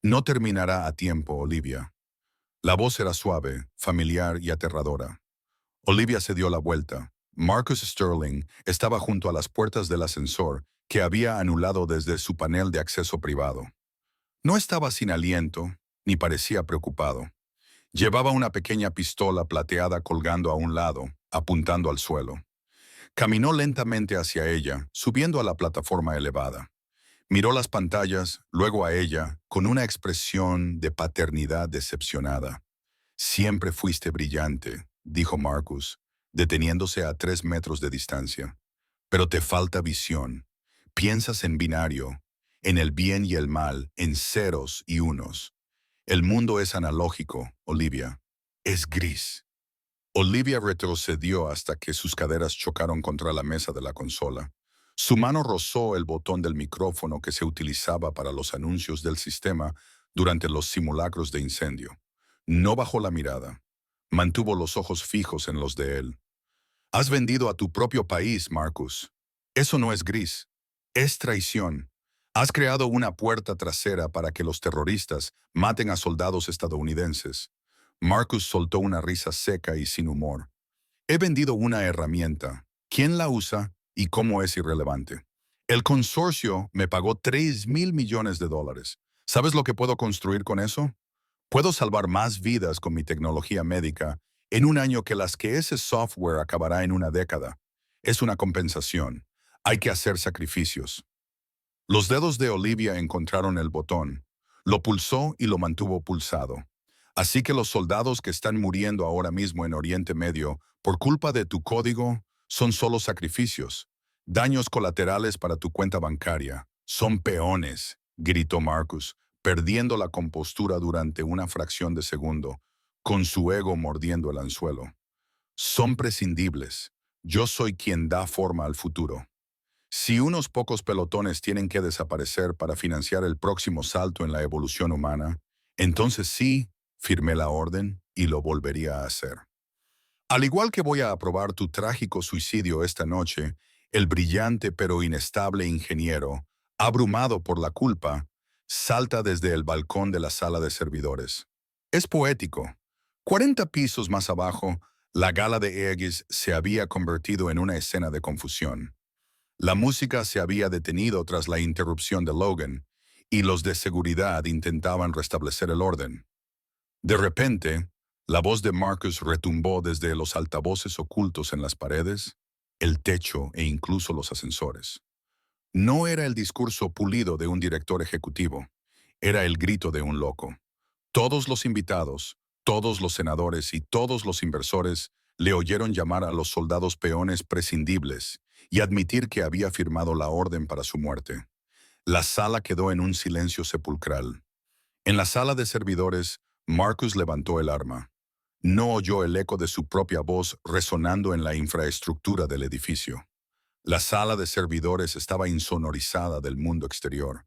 «No terminará a tiempo, Olivia». La voz era suave, familiar y aterradora. Olivia se dio la vuelta. Marcus Sterling estaba junto a las puertas del ascensor que había anulado desde su panel de acceso privado. No estaba sin aliento, ni parecía preocupado. Llevaba una pequeña pistola plateada colgando a un lado, apuntando al suelo. Caminó lentamente hacia ella, subiendo a la plataforma elevada. Miró las pantallas, luego a ella, con una expresión de paternidad decepcionada. «Siempre fuiste brillante», dijo Marcus, deteniéndose a 3 metros de distancia. «Pero te falta visión. Piensas en binario, en el bien y el mal, en ceros y unos. El mundo es analógico, Olivia. Es gris». Olivia retrocedió hasta que sus caderas chocaron contra la mesa de la consola. Su mano rozó el botón del micrófono que se utilizaba para los anuncios del sistema durante los simulacros de incendio. No bajó la mirada. Mantuvo los ojos fijos en los de él. «Has vendido a tu propio país, Marcus. Eso no es gris. Es traición. Has creado una puerta trasera para que los terroristas maten a soldados estadounidenses». Marcus soltó una risa seca y sin humor. «He vendido una herramienta. ¿Quién la usa y cómo es irrelevante? El consorcio me pagó 3.000 millones de dólares. ¿Sabes lo que puedo construir con eso? Puedo salvar más vidas con mi tecnología médica en un año que ese software acabará en una década. Es una compensación. Hay que hacer sacrificios. Los dedos de Olivia encontraron el botón. Lo pulsó y lo mantuvo pulsado. Así que los soldados que están muriendo ahora mismo en Oriente Medio por culpa de tu código son solo sacrificios. Daños colaterales para tu cuenta bancaria. Son peones, gritó Marcus, perdiendo la compostura durante una fracción de segundo, con su ego mordiendo el anzuelo. Son prescindibles. Yo soy quien da forma al futuro. Si unos pocos pelotones tienen que desaparecer para financiar el próximo salto en la evolución humana, entonces sí, firmé la orden y lo volvería a hacer. Al igual que voy a aprobar tu trágico suicidio esta noche, el brillante pero inestable ingeniero, abrumado por la culpa, salta desde el balcón de la sala de servidores. Es poético. 40 pisos más abajo, la gala de Aegis se había convertido en una escena de confusión. La música se había detenido tras la interrupción de Logan, y los de seguridad intentaban restablecer el orden. De repente, la voz de Marcus retumbó desde los altavoces ocultos en las paredes, el techo e incluso los ascensores. No era el discurso pulido de un director ejecutivo, era el grito de un loco. Todos los invitados, todos los senadores y todos los inversores le oyeron llamar a los soldados peones prescindibles y admitir que había firmado la orden para su muerte. La sala quedó en un silencio sepulcral. En la sala de servidores, Marcus levantó el arma. No oyó el eco de su propia voz resonando en la infraestructura del edificio. La sala de servidores estaba insonorizada del mundo exterior.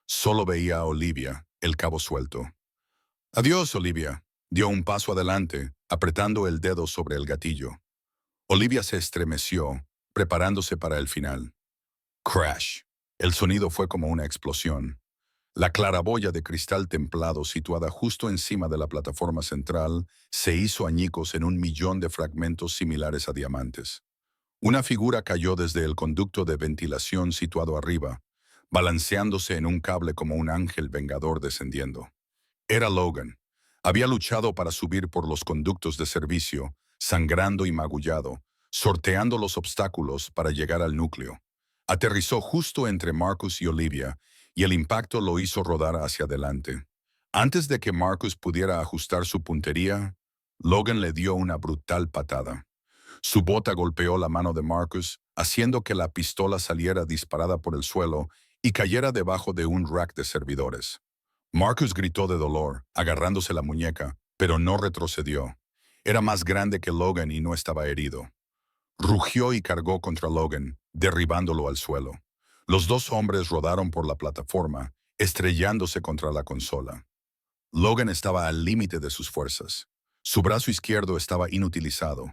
Solo veía a Olivia, el cabo suelto. «Adiós, Olivia», dio un paso adelante, apretando el dedo sobre el gatillo. Olivia se estremeció, preparándose para el final. Crash. El sonido fue como una explosión. La claraboya de cristal templado situada justo encima de la plataforma central se hizo añicos en 1 millón de fragmentos similares a diamantes. Una figura cayó desde el conducto de ventilación situado arriba, balanceándose en un cable como un ángel vengador descendiendo. Era Logan. Había luchado para subir por los conductos de servicio, sangrando y magullado, sorteando los obstáculos para llegar al núcleo. Aterrizó justo entre Marcus y Olivia, y el impacto lo hizo rodar hacia adelante. Antes de que Marcus pudiera ajustar su puntería, Logan le dio una brutal patada. Su bota golpeó la mano de Marcus, haciendo que la pistola saliera disparada por el suelo y cayera debajo de un rack de servidores. Marcus gritó de dolor, agarrándose la muñeca, pero no retrocedió. Era más grande que Logan y no estaba herido. Rugió y cargó contra Logan, derribándolo al suelo. Los dos hombres rodaron por la plataforma, estrellándose contra la consola. Logan estaba al límite de sus fuerzas. Su brazo izquierdo estaba inutilizado.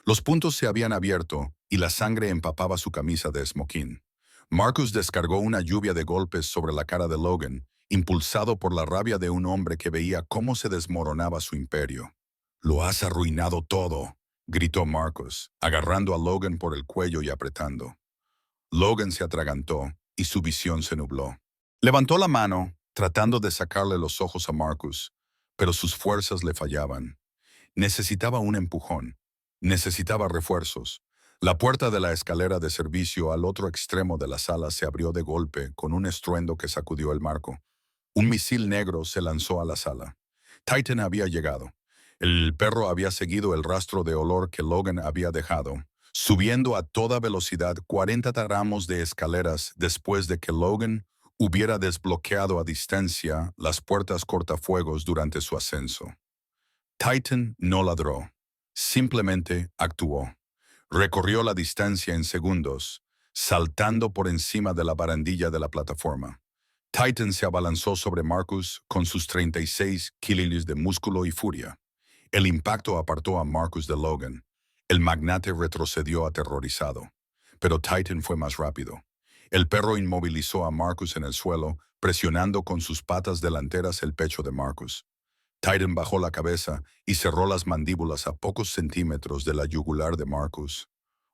Los puntos se habían abierto y la sangre empapaba su camisa de esmoquín. Marcus descargó una lluvia de golpes sobre la cara de Logan, impulsado por la rabia de un hombre que veía cómo se desmoronaba su imperio. «Lo has arruinado todo», gritó Marcus, agarrando a Logan por el cuello y apretando. Logan se atragantó y su visión se nubló. Levantó la mano, tratando de sacarle los ojos a Marcus, pero sus fuerzas le fallaban. Necesitaba un empujón. Necesitaba refuerzos. La puerta de la escalera de servicio al otro extremo de la sala se abrió de golpe con un estruendo que sacudió el marco. Un misil negro se lanzó a la sala. Titan había llegado. El perro había seguido el rastro de olor que Logan había dejado, subiendo a toda velocidad 40 tramos de escaleras después de que Logan hubiera desbloqueado a distancia las puertas cortafuegos durante su ascenso. Titan no ladró, simplemente actuó. Recorrió la distancia en segundos, saltando por encima de la barandilla de la plataforma. Titan se abalanzó sobre Marcus con sus 36 kilos de músculo y furia. El impacto apartó a Marcus de Logan. El magnate retrocedió aterrorizado. Pero Titan fue más rápido. El perro inmovilizó a Marcus en el suelo, presionando con sus patas delanteras el pecho de Marcus. Titan bajó la cabeza y cerró las mandíbulas a pocos centímetros de la yugular de Marcus.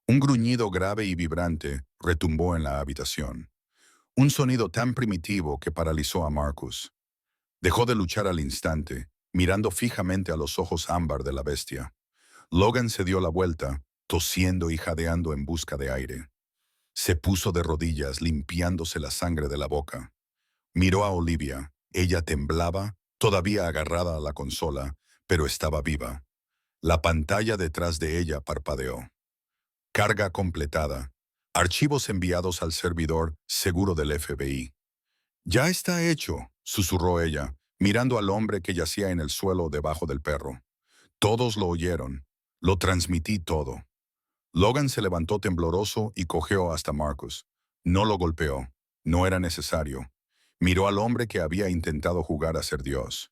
Un gruñido grave y vibrante retumbó en la habitación. Un sonido tan primitivo que paralizó a Marcus. Dejó de luchar al instante, mirando fijamente a los ojos ámbar de la bestia. Logan se dio la vuelta, tosiendo y jadeando en busca de aire. Se puso de rodillas, limpiándose la sangre de la boca. Miró a Olivia. Ella temblaba, todavía agarrada a la consola, pero estaba viva. La pantalla detrás de ella parpadeó. Carga completada. Archivos enviados al servidor seguro del FBI. Ya está hecho, susurró ella, mirando al hombre que yacía en el suelo debajo del perro. Todos lo oyeron. Lo transmití todo. Logan se levantó tembloroso y cojeó hasta Marcus. No lo golpeó. No era necesario. Miró al hombre que había intentado jugar a ser Dios.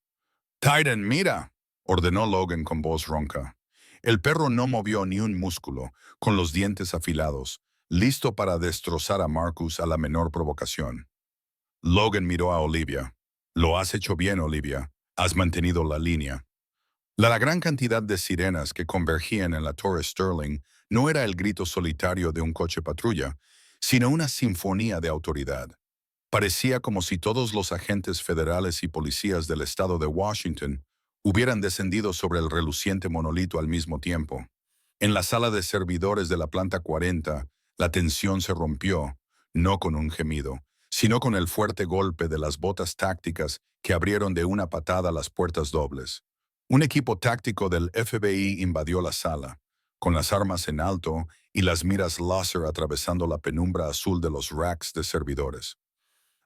«Titan, mira», ordenó Logan con voz ronca. El perro no movió ni un músculo, con los dientes afilados, listo para destrozar a Marcus a la menor provocación. Logan miró a Olivia. «Lo has hecho bien, Olivia. Has mantenido la línea». La gran cantidad de sirenas que convergían en la Torre Sterling no era el grito solitario de un coche patrulla, sino una sinfonía de autoridad. Parecía como si todos los agentes federales y policías del estado de Washington hubieran descendido sobre el reluciente monolito al mismo tiempo. En la sala de servidores de la planta 40, la tensión se rompió, no con un gemido, sino con el fuerte golpe de las botas tácticas que abrieron de una patada las puertas dobles. Un equipo táctico del FBI invadió la sala, con las armas en alto y las miras láser atravesando la penumbra azul de los racks de servidores.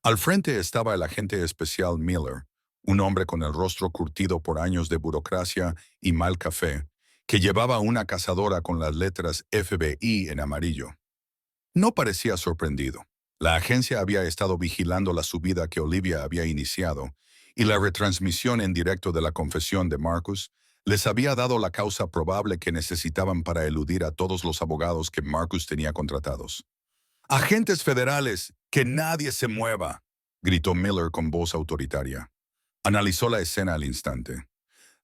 Al frente estaba el agente especial Miller, un hombre con el rostro curtido por años de burocracia y mal café, que llevaba una cazadora con las letras FBI en amarillo. No parecía sorprendido. La agencia había estado vigilando la subida que Olivia había iniciado, y la retransmisión en directo de la confesión de Marcus les había dado la causa probable que necesitaban para eludir a todos los abogados que Marcus tenía contratados. «Agentes federales, que nadie se mueva», gritó Miller con voz autoritaria. Analizó la escena al instante.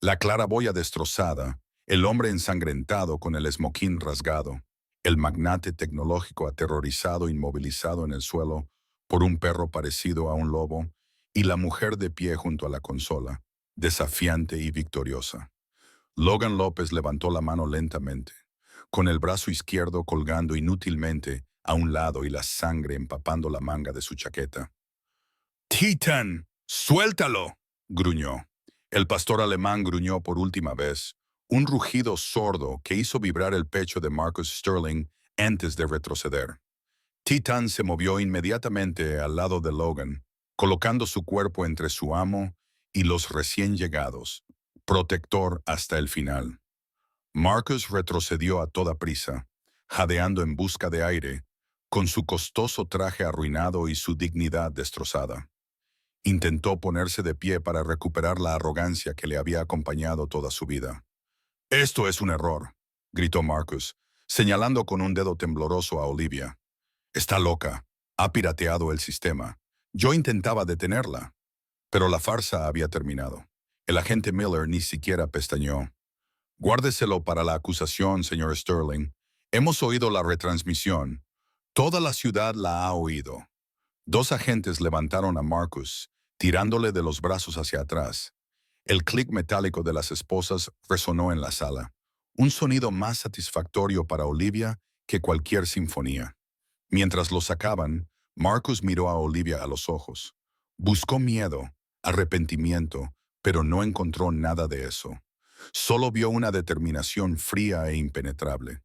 La claraboya destrozada, el hombre ensangrentado con el esmoquín rasgado, el magnate tecnológico aterrorizado inmovilizado en el suelo por un perro parecido a un lobo, y la mujer de pie junto a la consola, desafiante y victoriosa. Logan López levantó la mano lentamente, con el brazo izquierdo colgando inútilmente a un lado y la sangre empapando la manga de su chaqueta. «¡Titan! ¡Suéltalo!», gruñó. El pastor alemán gruñó por última vez, un rugido sordo que hizo vibrar el pecho de Marcus Sterling antes de retroceder. Titan se movió inmediatamente al lado de Logan, colocando su cuerpo entre su amo y los recién llegados, protector hasta el final. Marcus retrocedió a toda prisa, jadeando en busca de aire, con su costoso traje arruinado y su dignidad destrozada. Intentó ponerse de pie para recuperar la arrogancia que le había acompañado toda su vida. «Esto es un error», gritó Marcus, señalando con un dedo tembloroso a Olivia. «Está loca. Ha pirateado el sistema. Yo intentaba detenerla». Pero la farsa había terminado. El agente Miller ni siquiera pestañeó. «Guárdeselo para la acusación, señor Sterling. Hemos oído la retransmisión. Toda la ciudad la ha oído». Dos agentes levantaron a Marcus, tirándole de los brazos hacia atrás. El clic metálico de las esposas resonó en la sala, un sonido más satisfactorio para Olivia que cualquier sinfonía. Mientras lo sacaban, Marcus miró a Olivia a los ojos. Buscó miedo, arrepentimiento, pero no encontró nada de eso. Solo vio una determinación fría e impenetrable.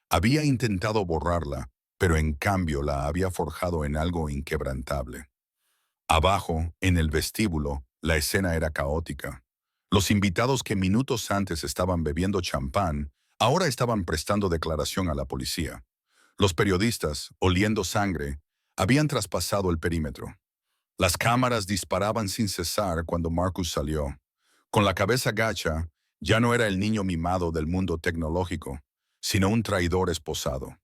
Había intentado borrarla, pero en cambio la había forjado en algo inquebrantable. Abajo, en el vestíbulo, la escena era caótica. Los invitados que minutos antes estaban bebiendo champán, ahora estaban prestando declaración a la policía. Los periodistas, oliendo sangre, habían traspasado el perímetro. Las cámaras disparaban sin cesar cuando Marcus salió. Con la cabeza gacha, ya no era el niño mimado del mundo tecnológico, sino un traidor esposado.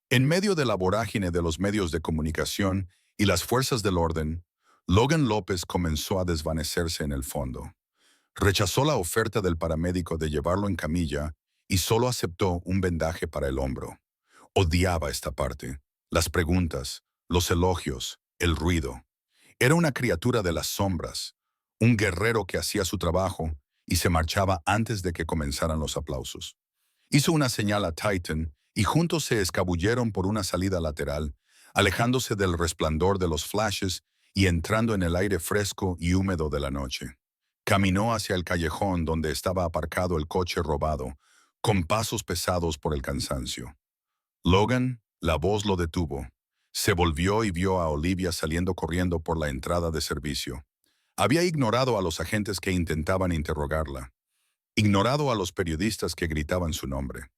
En medio de la vorágine de los medios de comunicación y las fuerzas del orden, Logan López comenzó a desvanecerse en el fondo. Rechazó la oferta del paramédico de llevarlo en camilla y solo aceptó un vendaje para el hombro. Odiaba esta parte. Las preguntas, los elogios, el ruido. Era una criatura de las sombras, un guerrero que hacía su trabajo y se marchaba antes de que comenzaran los aplausos. Hizo una señal a Titan y juntos se escabulleron por una salida lateral, alejándose del resplandor de los flashes y entrando en el aire fresco y húmedo de la noche. Caminó hacia el callejón donde estaba aparcado el coche robado, con pasos pesados por el cansancio. Logan, la voz lo detuvo. Se volvió y vio a Olivia saliendo corriendo por la entrada de servicio. Había ignorado a los agentes que intentaban interrogarla, ignorado a los periodistas que gritaban su nombre.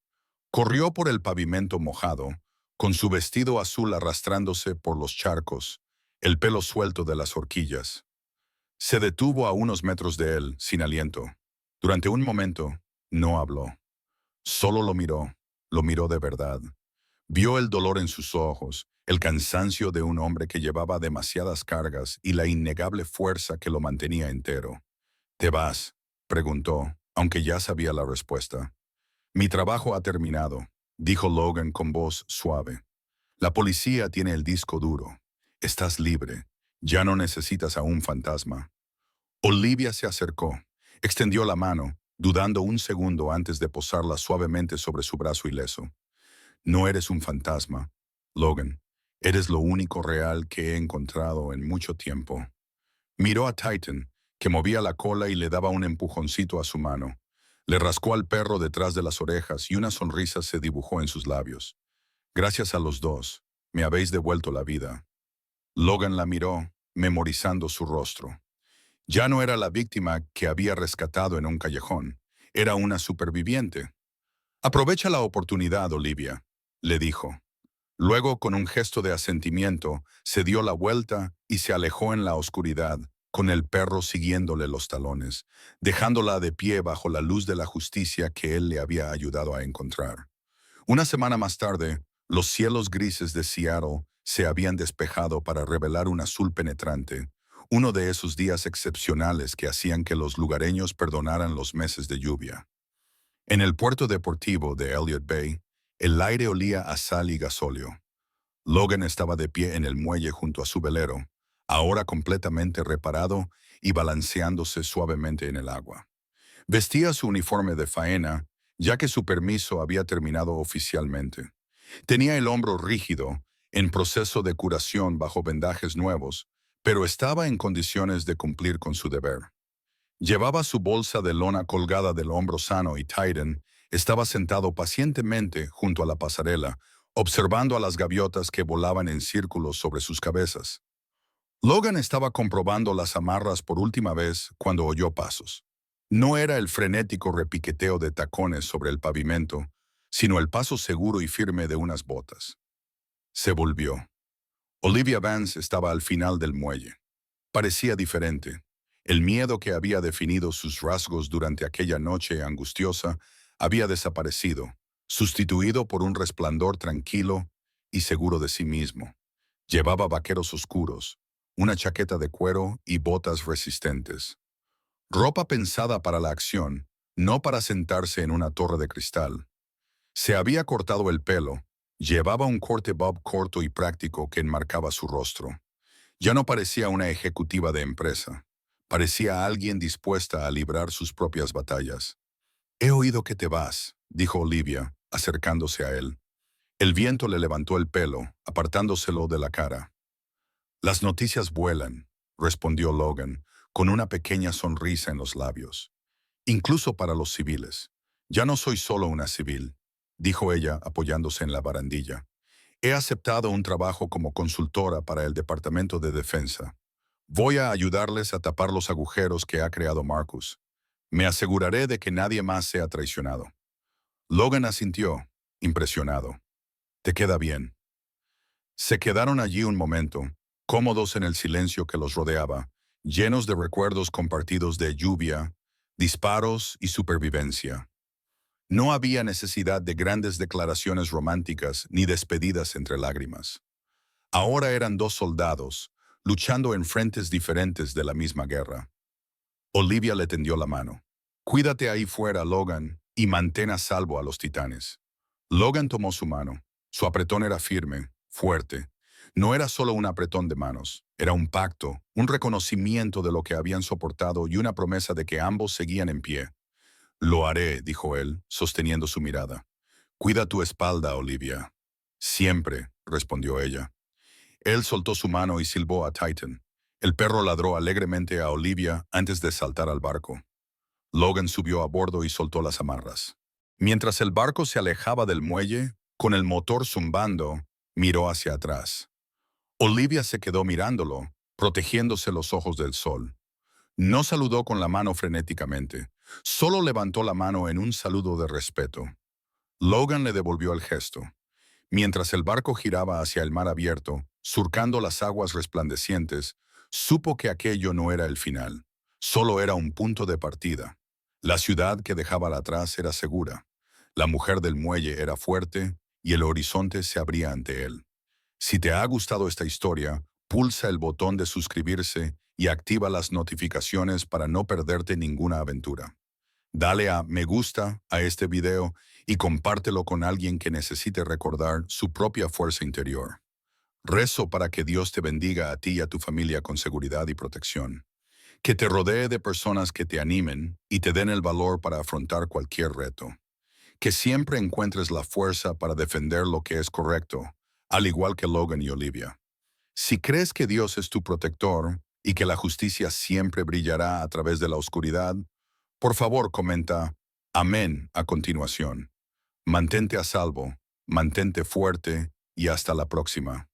Corrió por el pavimento mojado, con su vestido azul arrastrándose por los charcos, el pelo suelto de las horquillas. Se detuvo a unos metros de él, sin aliento. Durante un momento, no habló. Solo lo miró de verdad. Vio el dolor en sus ojos, el cansancio de un hombre que llevaba demasiadas cargas y la innegable fuerza que lo mantenía entero. ¿Te vas?, preguntó, aunque ya sabía la respuesta. Mi trabajo ha terminado, dijo Logan con voz suave. La policía tiene el disco duro. Estás libre. Ya no necesitas a un fantasma. Olivia se acercó, extendió la mano, dudando un segundo antes de posarla suavemente sobre su brazo ileso. No eres un fantasma, Logan. Eres lo único real que he encontrado en mucho tiempo. Miró a Titan, que movía la cola y le daba un empujoncito a su mano. Le rascó al perro detrás de las orejas y una sonrisa se dibujó en sus labios. Gracias a los dos, me habéis devuelto la vida. Logan la miró, memorizando su rostro. Ya no era la víctima que había rescatado en un callejón. Era una superviviente. Aprovecha la oportunidad, Olivia, le dijo. Luego, con un gesto de asentimiento, se dio la vuelta y se alejó en la oscuridad, con el perro siguiéndole los talones, dejándola de pie bajo la luz de la justicia que él le había ayudado a encontrar. Una semana más tarde, los cielos grises de Seattle se habían despejado para revelar un azul penetrante, uno de esos días excepcionales que hacían que los lugareños perdonaran los meses de lluvia. En el puerto deportivo de Elliott Bay, el aire olía a sal y gasóleo. Logan estaba de pie en el muelle junto a su velero, ahora completamente reparado y balanceándose suavemente en el agua. Vestía su uniforme de faena, ya que su permiso había terminado oficialmente. Tenía el hombro rígido, en proceso de curación bajo vendajes nuevos, pero estaba en condiciones de cumplir con su deber. Llevaba su bolsa de lona colgada del hombro sano y Titan estaba sentado pacientemente junto a la pasarela, observando a las gaviotas que volaban en círculos sobre sus cabezas. Logan estaba comprobando las amarras por última vez cuando oyó pasos. No era el frenético repiqueteo de tacones sobre el pavimento, sino el paso seguro y firme de unas botas. Se volvió. Olivia Vance estaba al final del muelle. Parecía diferente. El miedo que había definido sus rasgos durante aquella noche angustiosa había desaparecido, sustituido por un resplandor tranquilo y seguro de sí mismo. Llevaba vaqueros oscuros, una chaqueta de cuero y botas resistentes. Ropa pensada para la acción, no para sentarse en una torre de cristal. Se había cortado el pelo, llevaba un corte bob corto y práctico que enmarcaba su rostro. Ya no parecía una ejecutiva de empresa. Parecía alguien dispuesta a librar sus propias batallas. «He oído que te vas», dijo Olivia, acercándose a él. El viento le levantó el pelo, apartándoselo de la cara. «Las noticias vuelan», respondió Logan, con una pequeña sonrisa en los labios. «Incluso para los civiles. Ya no soy solo una civil», dijo ella apoyándose en la barandilla. «He aceptado un trabajo como consultora para el Departamento de Defensa. Voy a ayudarles a tapar los agujeros que ha creado Marcus. Me aseguraré de que nadie más sea traicionado». Logan asintió, impresionado. «Te queda bien». Se quedaron allí un momento, cómodos en el silencio que los rodeaba, llenos de recuerdos compartidos de lluvia, disparos y supervivencia. No había necesidad de grandes declaraciones románticas ni despedidas entre lágrimas. Ahora eran dos soldados, luchando en frentes diferentes de la misma guerra. Olivia le tendió la mano. «Cuídate ahí fuera, Logan, y mantén a salvo a los titanes». Logan tomó su mano. Su apretón era firme, fuerte. No era solo un apretón de manos, era un pacto, un reconocimiento de lo que habían soportado y una promesa de que ambos seguían en pie. Lo haré, dijo él, sosteniendo su mirada. Cuida tu espalda, Olivia. Siempre, respondió ella. Él soltó su mano y silbó a Titan. El perro ladró alegremente a Olivia antes de saltar al barco. Logan subió a bordo y soltó las amarras. Mientras el barco se alejaba del muelle, con el motor zumbando, miró hacia atrás. Olivia se quedó mirándolo, protegiéndose los ojos del sol. No saludó con la mano frenéticamente, solo levantó la mano en un saludo de respeto. Logan le devolvió el gesto. Mientras el barco giraba hacia el mar abierto, surcando las aguas resplandecientes, supo que aquello no era el final, solo era un punto de partida. La ciudad que dejaba atrás era segura, la mujer del muelle era fuerte y el horizonte se abría ante él. Si te ha gustado esta historia, pulsa el botón de suscribirse y activa las notificaciones para no perderte ninguna aventura. Dale a me gusta a este video y compártelo con alguien que necesite recordar su propia fuerza interior. Rezo para que Dios te bendiga a ti y a tu familia con seguridad y protección. Que te rodee de personas que te animen y te den el valor para afrontar cualquier reto. Que siempre encuentres la fuerza para defender lo que es correcto, al igual que Logan y Olivia. Si crees que Dios es tu protector y que la justicia siempre brillará a través de la oscuridad, por favor comenta amén a continuación. Mantente a salvo, mantente fuerte y hasta la próxima.